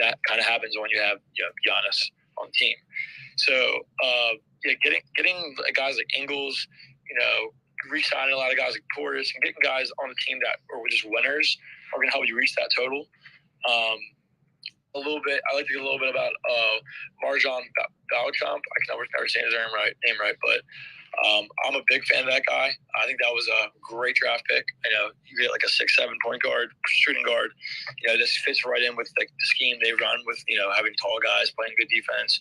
That kind of happens when you have Giannis on the team. So getting guys like Ingles, re-signing a lot of guys like Portis, and getting guys on the team that are just winners are going to help you reach that total. A little bit. I like to get a little bit about Marjan Beauchamp. I can never say his name right, but I'm a big fan of that guy. I think that was a great draft pick. You get like a 6'7" point guard, shooting guard. This fits right in with like the scheme they run with having tall guys playing good defense.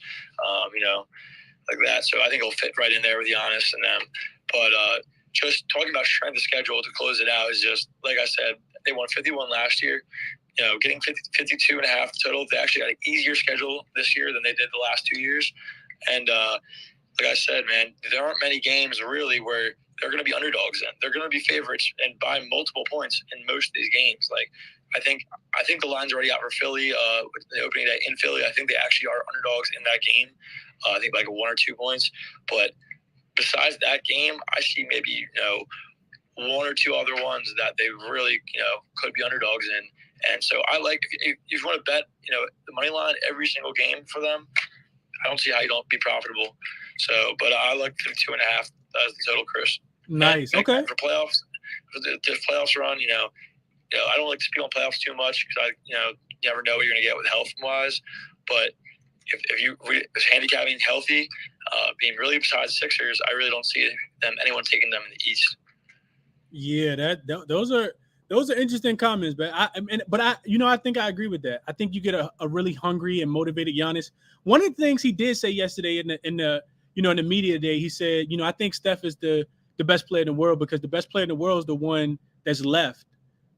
Like that. So I think it'll fit right in there with Giannis and them. But just talking about strength of schedule to close it out is just, like I said, they won 51 last year. Getting 52 and a half total. They actually got an easier schedule this year than they did the last 2 years. And like I said, man, there aren't many games really where they're going to be underdogs in. They're going to be favorites and by multiple points in most of these games. Like, I think the line's already out for Philly with the opening day in Philly. I think they actually are underdogs in that game. I think like 1 or 2 points. But besides that game, I see maybe 1 or 2 other ones that they really could be underdogs in. And so I like if you want to bet the money line every single game for them, I don't see how you don't be profitable. So, but I like 52 and a half as the total, Chris. Nice. Okay. For playoffs, for the playoffs run, I don't like to speak on playoffs too much because you never know what you're going to get with health wise. But if you handicapping healthy, being really besides Sixers, I really don't see anyone taking them in the East. Yeah, those are interesting comments, but I think I agree with that. I think you get a really hungry and motivated Giannis. One of the things he did say yesterday in the media day, he said, I think Steph is the best player in the world because the best player in the world is the one that's left.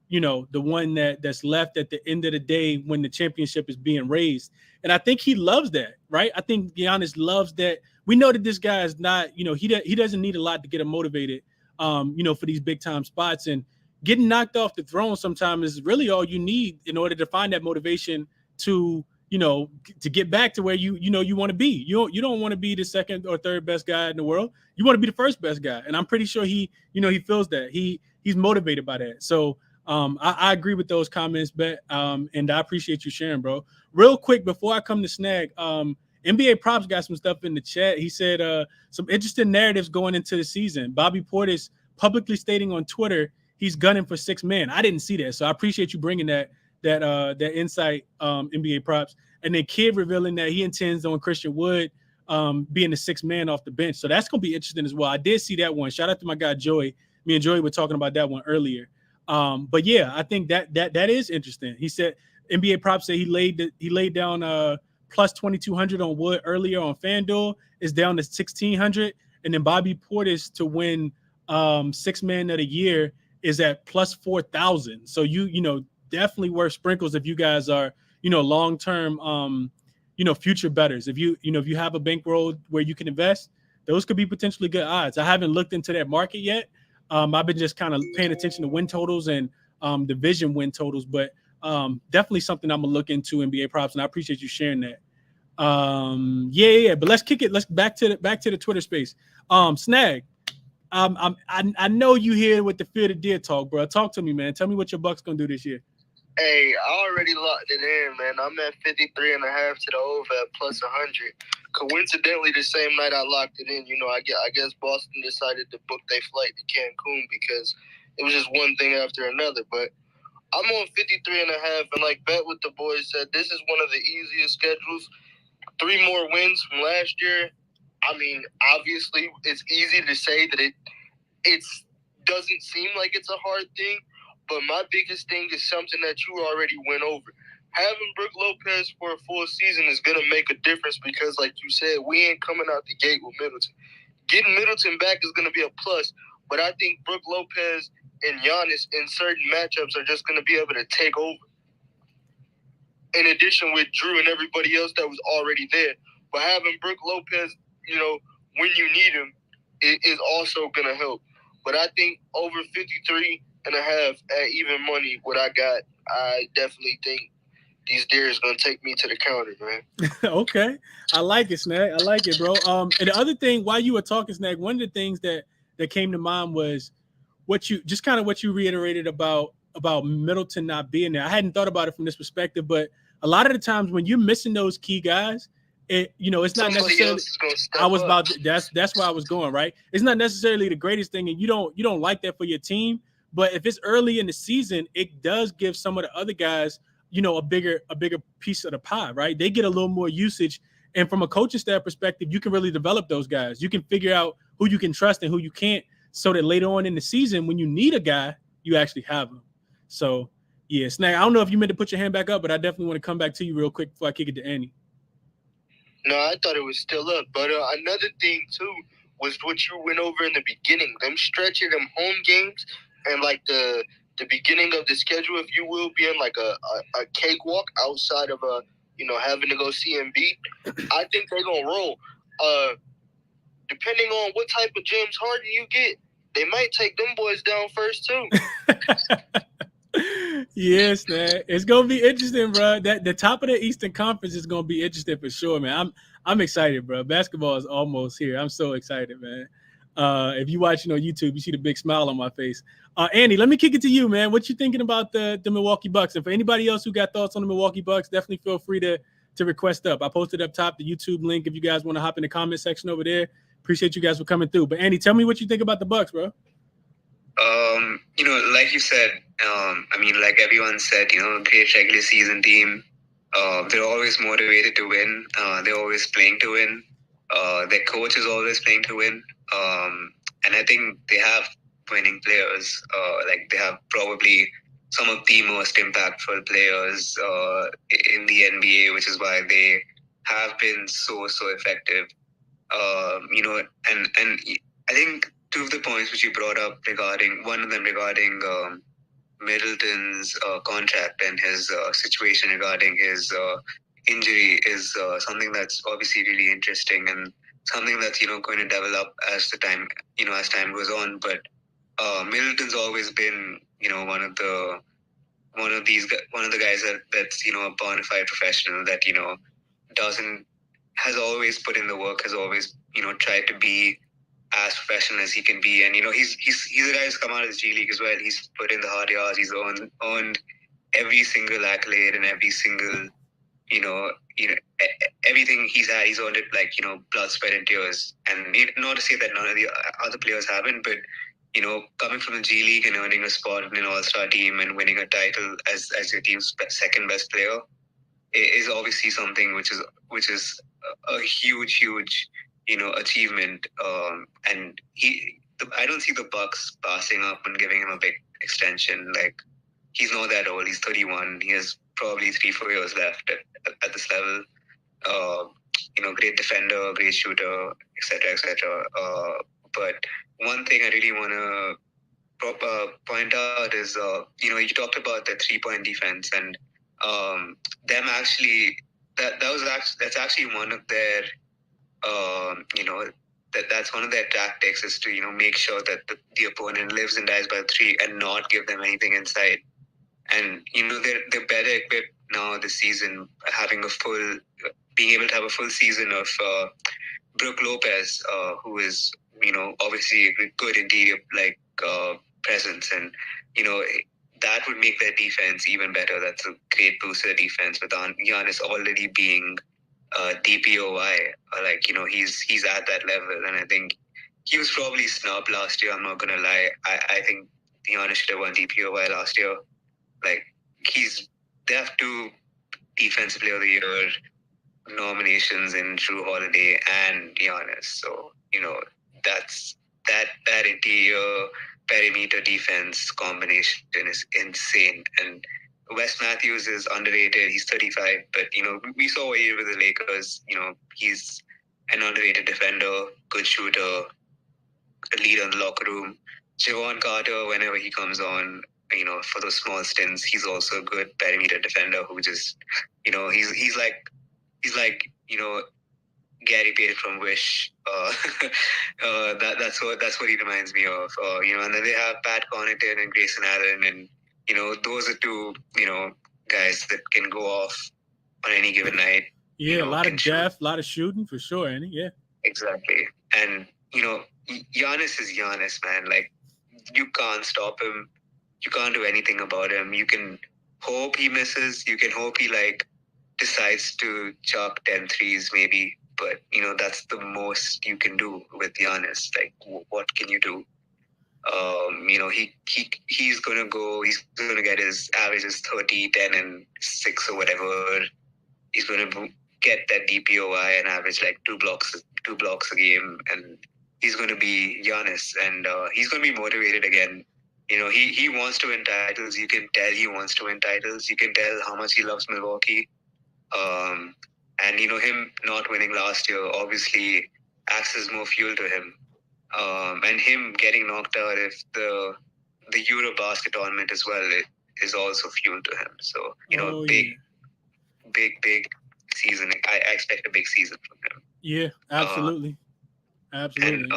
The one that's left at the end of the day when the championship is being raised. And I think he loves that, right? I think Giannis loves that. We know that this guy is not, he doesn't need a lot to get him motivated, for these big time spots. And getting knocked off the throne sometimes is really all you need in order to find that motivation to get back to where you want to be. You don't want to be the second or third best guy in the world. You want to be the first best guy. And I'm pretty sure he feels that. He's motivated by that. So I agree with those comments, Bet, and I appreciate you sharing, bro. Real quick, before I come to Snag, NBA Props got some stuff in the chat. He said some interesting narratives going into the season. Bobby Portis publicly stating on Twitter he's gunning for 6 men. I didn't see that, so I appreciate you bringing that insight, NBA Props. And then Kid revealing that he intends on Christian Wood being the 6th man off the bench. So that's going to be interesting as well. I did see that one. Shout out to my guy, Joey. Me and Joey were talking about that one earlier. But yeah, I think that is interesting. He said NBA Props said he laid down plus 2,200 on Wood earlier on FanDuel. It's down to 1,600, and then Bobby Portis to win 6th man of the year is at plus 4,000. So you definitely worth sprinkles if you guys are long term future bettors. If you have a bankroll where you can invest, those could be potentially good odds. I haven't looked into that market yet. I've been just kind of paying attention to win totals and division win totals, but definitely something I'm gonna look into NBA Props, and I appreciate you sharing that. Yeah. But let's kick it. Let's back to the Twitter space. Snag. I know you here with the Fear the Deer talk, bro. Talk to me, man. Tell me what your Bucks gonna do this year. Hey, I already locked it in, man. I'm at 53 and a half to the over at plus 100. Coincidentally, the same night I locked it in, I guess Boston decided to book their flight to Cancun because it was just one thing after another. But I'm on 53 and a half, and like Bet with the boys said, this is one of the easiest schedules. 3 more wins from last year. I mean, obviously, it's easy to say that it doesn't seem like it's a hard thing, but my biggest thing is something that you already went over. Having Brook Lopez for a full season is going to make a difference because, like you said, we ain't coming out the gate with Middleton. Getting Middleton back is going to be a plus, but I think Brook Lopez and Giannis in certain matchups are just going to be able to take over. In addition with Drew and everybody else that was already there. But having Brook Lopez, when you need him, is also going to help. But I think over 53 and a half at even money, what I got, I definitely think these deers gonna take me to the counter, man. Okay, I like it, Snag. I like it, bro. And the other thing, while you were talking, Snag, one of the things that came to mind was what you reiterated about Middleton not being there. I hadn't thought about it from this perspective, but a lot of the times when you're missing those key guys, it's not Somebody necessarily. else is gonna step I was up. about to, that's where I was going, right? It's not necessarily the greatest thing, and you don't like that for your team. But if it's early in the season, it does give some of the other guys, a bigger piece of the pie, right? They get a little more usage, and from a coaching staff perspective, you can really develop those guys. You can figure out who you can trust and who you can't, so that later on in the season, when you need a guy, you actually have him. So yeah, Snag, I don't know if you meant to put your hand back up, but I definitely want to come back to you real quick before I kick it to Annie. No, I thought it was still up. But another thing too was what you went over in the beginning. Them stretching them home games and like the beginning of the schedule, if you will, being like a cakewalk outside of having to go see Embiid. I think they're gonna roll. Depending on what type of James Harden you get, they might take them boys down first too. Yes, man. It's gonna be interesting, bro. That the top of the Eastern Conference is gonna be interesting for sure, man. I'm excited, bro. Basketball is almost here. I'm so excited, man. If you watching on YouTube, you see the big smile on my face. Andy, let me kick it to you, man. What you thinking about the Milwaukee Bucks? And for anybody else who got thoughts on the Milwaukee Bucks, definitely feel free to request up. I posted up top the YouTube link if you guys want to hop in the comment section over there. Appreciate you guys for coming through. But Andy, tell me what you think about the Bucks, bro. Like you said, like everyone said, great regular season team. They're always motivated to win. They're always playing to win. Their coach is always playing to win. And I think they have winning players. They have probably some of the most impactful players in the NBA, which is why they have been so effective. And I think two of the points which you brought up regarding Middleton's contract and his situation regarding his injury is something that's obviously really interesting and something that's going to develop as time goes on. But Middleton's always been one of the guys that's a bona fide professional that has always put in the work, has always tried to be as professional as he can be, and he's a guy who's come out of the G League as well. He's put in the hard yards. He's earned every single accolade and every single everything he's had. He's earned it blood, sweat, and tears. And not to say that none of the other players haven't, but coming from the G League and earning a spot in an All-Star team and winning a title as your team's second best player is obviously something which is a huge achievement. And I don't see the Bucks passing up and giving him a big extension. Like, he's not that old. He's 31. He has probably 3-4 years left at this level. Great defender, great shooter, etc. But one thing I really want to point out is, you talked about the 3-point defense, and them actually that's actually one of their that's one of their tactics, is to make sure that the opponent lives and dies by 3 and not give them anything inside. And they're better equipped now this season, being able to have a full season of Brook Lopez, who is obviously a good interior presence, and that would make their defense even better. That's a great boost to the defense, with Giannis already being DPOY. He's at that level, and I think he was probably snubbed last year. I'm not gonna lie. I think Giannis should have won DPOY last year. They have 2 Defensive Player of the Year nominations in Drew Holiday and Giannis. So that's that interior perimeter defense combination is insane. And Wes Matthews is underrated. He's 35, but we saw what he did with the Lakers. He's an underrated defender, good shooter, a leader in the locker room. Javon Carter, whenever he comes on, for those small stints, he's also a good perimeter defender who just, he's like Gary Payton from Wish. That's what he reminds me of. And then they have Pat Connaughton and Grayson Allen, and those are 2 guys that can go off on any given night. Yeah, a lot of depth, a lot of shooting for sure, Andy. Yeah, exactly. And Giannis is Giannis, man. Like, you can't stop him. You can't do anything about him. You can hope he misses. You can hope he decides to chuck 10 threes maybe. But that's the most you can do with Giannis. Like, what can you do? He's gonna go. He's gonna get his averages 30, 10, and 6 or whatever. He's gonna get that DPOI and average like two blocks a game, and he's gonna be Giannis, and he's gonna be motivated again. He wants to win titles. You can tell he wants to win titles. You can tell how much he loves Milwaukee. And him not winning last year obviously acts as more fuel to him. And him getting knocked out if the Eurobasket tournament as well is also fuel to him. So big season. I expect a big season from him. Yeah, absolutely. And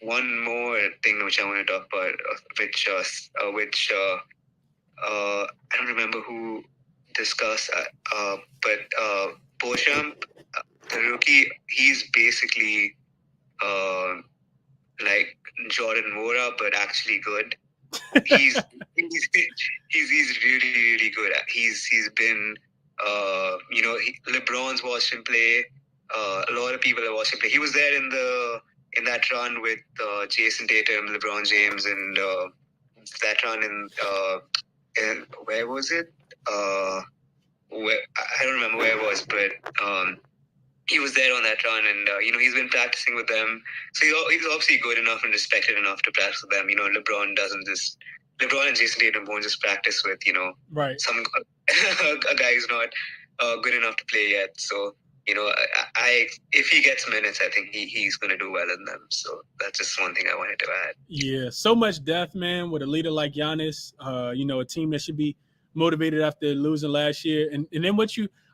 one more thing which I want to talk about, which I don't remember who discussed, but Beauchamp, the rookie, he's basically like Jordan Mora, but actually good. He's really, really good. He's been LeBron's watched him play. A lot of people have watched him play. He was there in that run with Jason Tatum, LeBron James, and that run in where was it? I don't remember where it was, but he was there on that run, and he's been practicing with them. So he's obviously good enough and respected enough to practice with them. LeBron and Jason Tatum won't just practice with right. some a guy who's not good enough to play yet. So if he gets minutes, I think he's going to do well in them. So that's just one thing I wanted to add. Yeah, so much depth, man, with a leader like Giannis. A team that should be motivated after losing last year. And then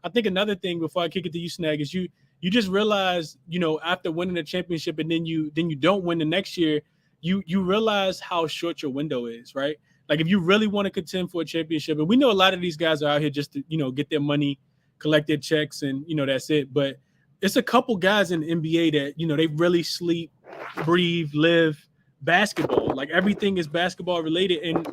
I think another thing before I kick it to you, Snag, is you just realize, after winning the championship and then you don't win the next year, you realize how short your window is, right? Like, if you really want to contend for a championship, and we know a lot of these guys are out here just to, get their money, collect their checks, and, that's it. But it's a couple guys in the NBA that, they really sleep, breathe, live basketball. Like, everything is basketball related. And,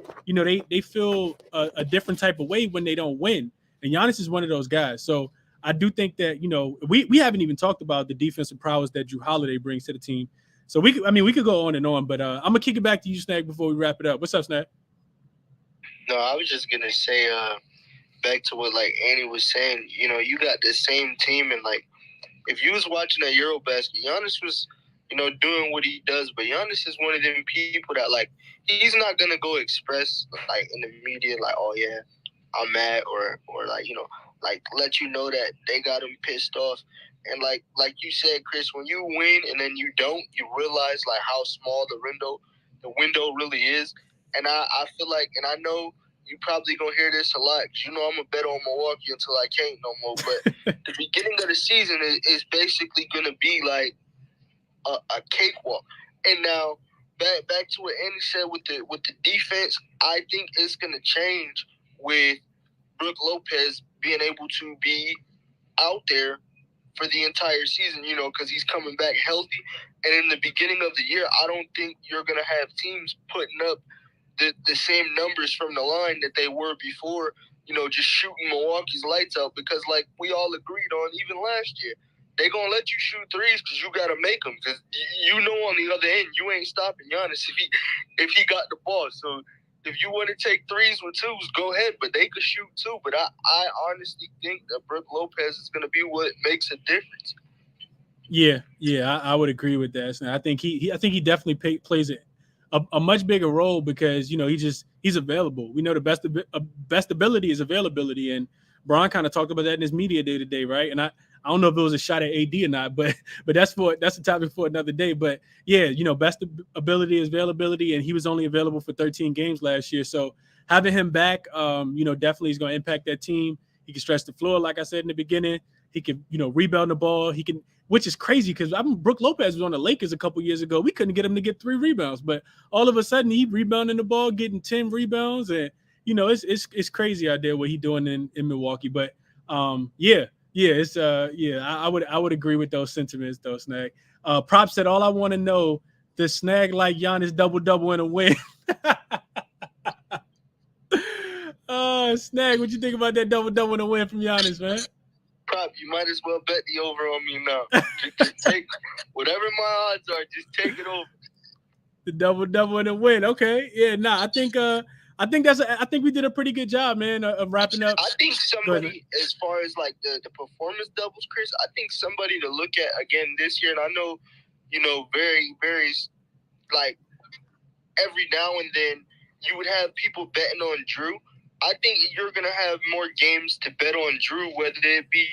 they feel a different type of way when they don't win. And Giannis is one of those guys. So I do think that, we haven't even talked about the defensive prowess that Jrue Holiday brings to the team. So we could go on and on, but I'm going to kick it back to you, Snag, before we wrap it up. What's up, Snag? No, I was just going to say, back to what, Annie was saying, you got the same team, and, if you was watching that Eurobasket, Giannis was, doing what he does, but Giannis is one of them people that, he's not going to go express, in the media, oh, yeah, I'm mad, or let you know that they got him pissed off. And like you said, Chris, when you win and then you don't, you realize how small the window really is. And I feel like, and I know you probably gonna hear this a lot, 'cause I'm gonna bet on Milwaukee until I can't no more. But the beginning of the season is basically gonna be a cakewalk. And now back to what Andy said with the defense, I think it's gonna change with Brook Lopez being able to be out there for the entire season, because he's coming back healthy. And in the beginning of the year, I don't think you're going to have teams putting up the same numbers from the line that they were before, just shooting Milwaukee's lights out, because we all agreed on even last year, they're going to let you shoot threes because you got to make them, because on the other end, you ain't stopping Giannis if he got the ball. So if you want to take threes with twos, go ahead, but they could shoot too. But I honestly think that Brook Lopez is going to be what makes a difference. Yeah, I would agree with that. And I think he definitely plays a much bigger role because he's available. We know the best ability is availability, and Bron kind of talked about that in his media day to day, right? And I don't know if it was a shot at AD or not, but that's a topic for another day. But yeah, best ability is availability, and he was only available for 13 games last year. So having him back, definitely is going to impact that team. He can stretch the floor, like I said in the beginning. He can, rebound the ball. He can, which is crazy because Brook Lopez was on the Lakers a couple years ago. We couldn't get him to get 3 rebounds, but all of a sudden he rebounding the ball, getting 10 rebounds, and it's crazy out there what he doing in Milwaukee. But it's I would agree with those sentiments though, Snag. Prop said all I want to know, the Snag like Giannis double in a win. Snag, what you think about that double in a win from Giannis, man? Prop, you might as well bet the over on me now. Just take whatever my odds are, just take it over. The double in a win. Okay. Yeah, I think I think we did a pretty good job, man, of wrapping up. I think somebody, as far as like the performance doubles, Chris, I think somebody to look at again this year, and I know, very, very, like, every now and then you would have people betting on Drew. I think you're going to have more games to bet on Drew, whether it be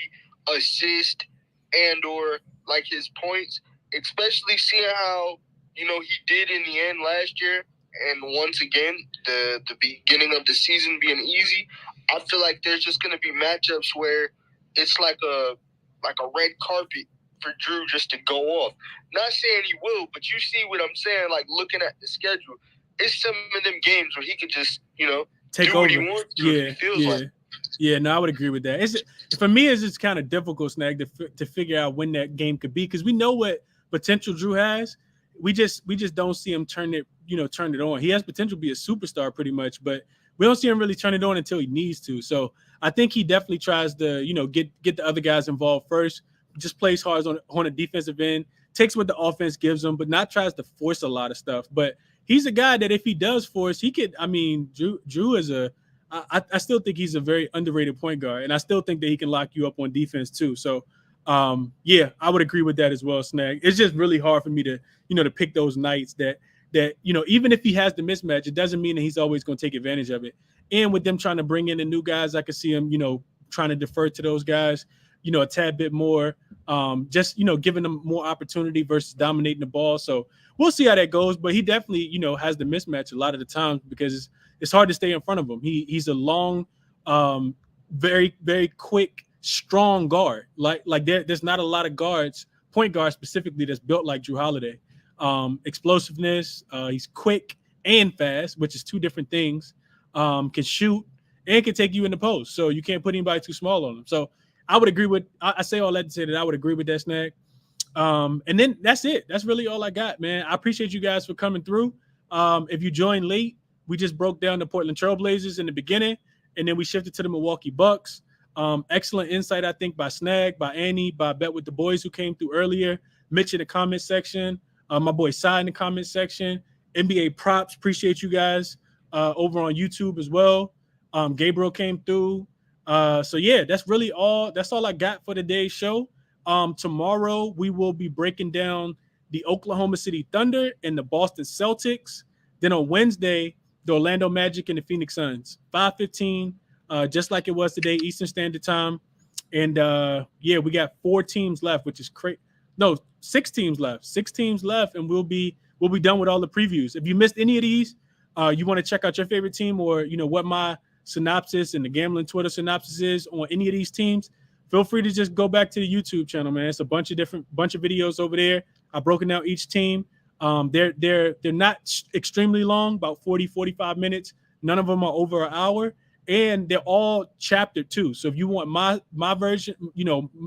assist and or like his points, especially seeing how, he did in the end last year. And once again, the beginning of the season being easy, I feel like there's just going to be matchups where it's like a red carpet for Drew just to go off. Not saying he will, but you see what I'm saying, like looking at the schedule. It's some of them games where he could just, take do over. What he wants to, like. Yeah, no, I would agree with that. For me, it's just kind of difficult, Snag, to figure out when that game could be, because we know what potential Drew has. We just don't see him turn it on. He has potential to be a superstar pretty much, but we don't see him really turn it on until he needs to. So I think he definitely tries to, get the other guys involved first, just plays hard on a defensive end, takes what the offense gives him, but not tries to force a lot of stuff. But he's a guy that if he does force, he could, Drew is I still think he's a very underrated point guard, and I still think that he can lock you up on defense too. So I would agree with that as well, Snag. It's just really hard for me to pick those nights that even if he has the mismatch, it doesn't mean that he's always going to take advantage of it. And with them trying to bring in the new guys, I could see him trying to defer to those guys a tad bit more, just giving them more opportunity versus dominating the ball. So we'll see how that goes, but he definitely has the mismatch a lot of the times because it's hard to stay in front of him. He's a long, very, very quick, strong guard. Like there's not a lot of guards, point guards specifically, that's built like Drew Holiday. Explosiveness, he's quick and fast, which is two different things. Can shoot and can take you in the post, so you can't put anybody too small on him. So I would agree with. I say all that to say that I would agree with that, Snag. And then that's it. That's really all I got, man. I appreciate you guys for coming through. If you joined late, we just broke down the Portland Trail Blazers in the beginning, and then we shifted to the Milwaukee Bucks. Excellent insight, I think, by Snag, by Annie, by Bet with the Boys who came through earlier, Mitch in the comment section, my boy Sai in the comment section, NBA Props. Appreciate you guys over on YouTube as well. Gabriel came through. So yeah, that's really all. That's all I got for today's show. Tomorrow we will be breaking down the Oklahoma City Thunder and the Boston Celtics. Then on Wednesday, the Orlando Magic and the Phoenix Suns. 5:15, just like it was today, Eastern Standard Time. And we got 4 teams left, which is crazy. No, 6 teams left. 6 teams left, and we'll be done with all the previews. If you missed any of these, you want to check out your favorite team, or what my synopsis and the Gambling Twitter synopsis is on any of these teams, feel free to just go back to the YouTube channel, man. It's a bunch of videos over there. I've broken out each team. They're not extremely long, about 40, 45 minutes. None of them are over an hour, and they're all chaptered too. So if you want my version,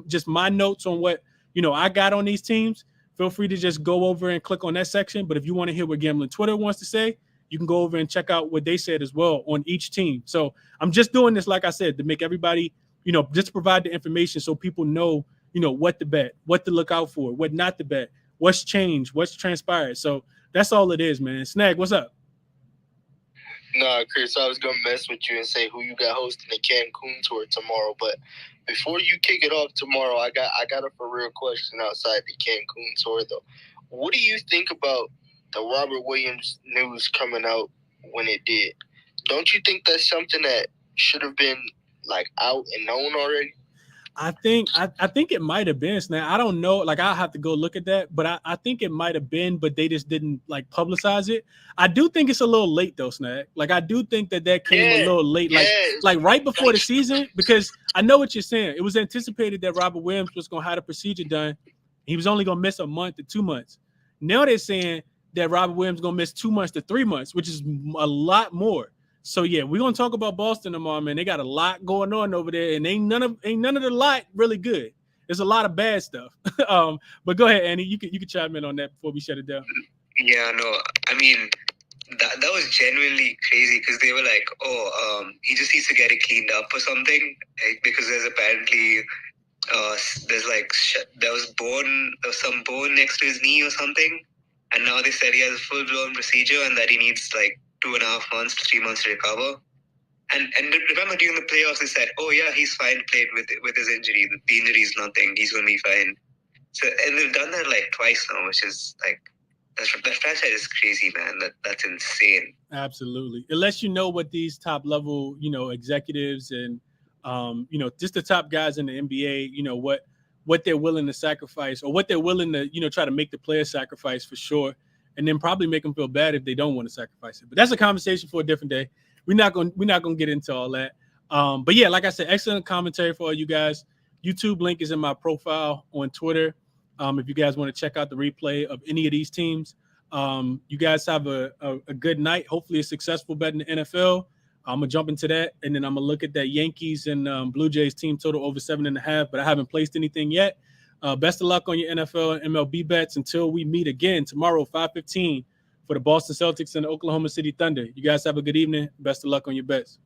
just my notes on what I got on these teams, feel free to just go over and click on that section. But if you want to hear what Gambling Twitter wants to say, you can go over and check out what they said as well on each team. So I'm just doing this, like I said, to make everybody, just provide the information so people know, what to bet, what to look out for, what not to bet, what's changed, what's transpired. So that's all it is, man. Snag, what's up? Nah, Chris, I was going to mess with you and say who you got hosting the Cancun tour tomorrow. But before you kick it off tomorrow, I got a for real question outside the Cancun tour, though. What do you think about the Robert Williams news coming out when it did? Don't you think that's something that should have been like out and known already? I think it might have been, Snag. I don't know. Like, I'll have to go look at that, but I think it might have been, but they just didn't like publicize it. I do think it's a little late though, Snag. Like, I do think that came a little late, like right before the season, because I know what you're saying. It was anticipated that Robert Williams was going to have the procedure done. He was only going to miss a month to 2 months. Now they're saying that Robert Williams is going to miss 2 months to 3 months, which is a lot more. So yeah, we're gonna talk about Boston tomorrow, man. They got a lot going on over there, and ain't none of the lot really good. There's a lot of bad stuff. But go ahead, Andy. You can chime in on that before we shut it down. Yeah, no, I mean that was genuinely crazy because they were like, he just needs to get it cleaned up or something, because there's apparently there was some bone next to his knee or something, and now they said he has a full blown procedure and that he needs like 2.5 months to 3 months to recover. And remember during the playoffs they said, oh yeah, he's fine, played with his injury. The injury is nothing. He's gonna be fine. So and they've done that like twice now, which is like that franchise is crazy, man. That's insane. Absolutely. It lets you know what these top level, executives and just the top guys in the NBA, what they're willing to sacrifice or what they're willing to, try to make the player sacrifice for sure. And then probably make them feel bad if they don't want to sacrifice it. But that's a conversation for a different day. We're not gonna get into all that. But yeah, like I said, excellent commentary for all you guys. YouTube link is in my profile on Twitter. If you guys want to check out the replay of any of these teams, you guys have a good night. Hopefully a successful bet in the NFL. I'm gonna jump into that, and then I'm gonna look at that Yankees and Blue Jays team total over 7.5. But I haven't placed anything yet. Best of luck on your NFL and MLB bets until we meet again tomorrow, 5:15, for the Boston Celtics and the Oklahoma City Thunder. You guys have a good evening. Best of luck on your bets.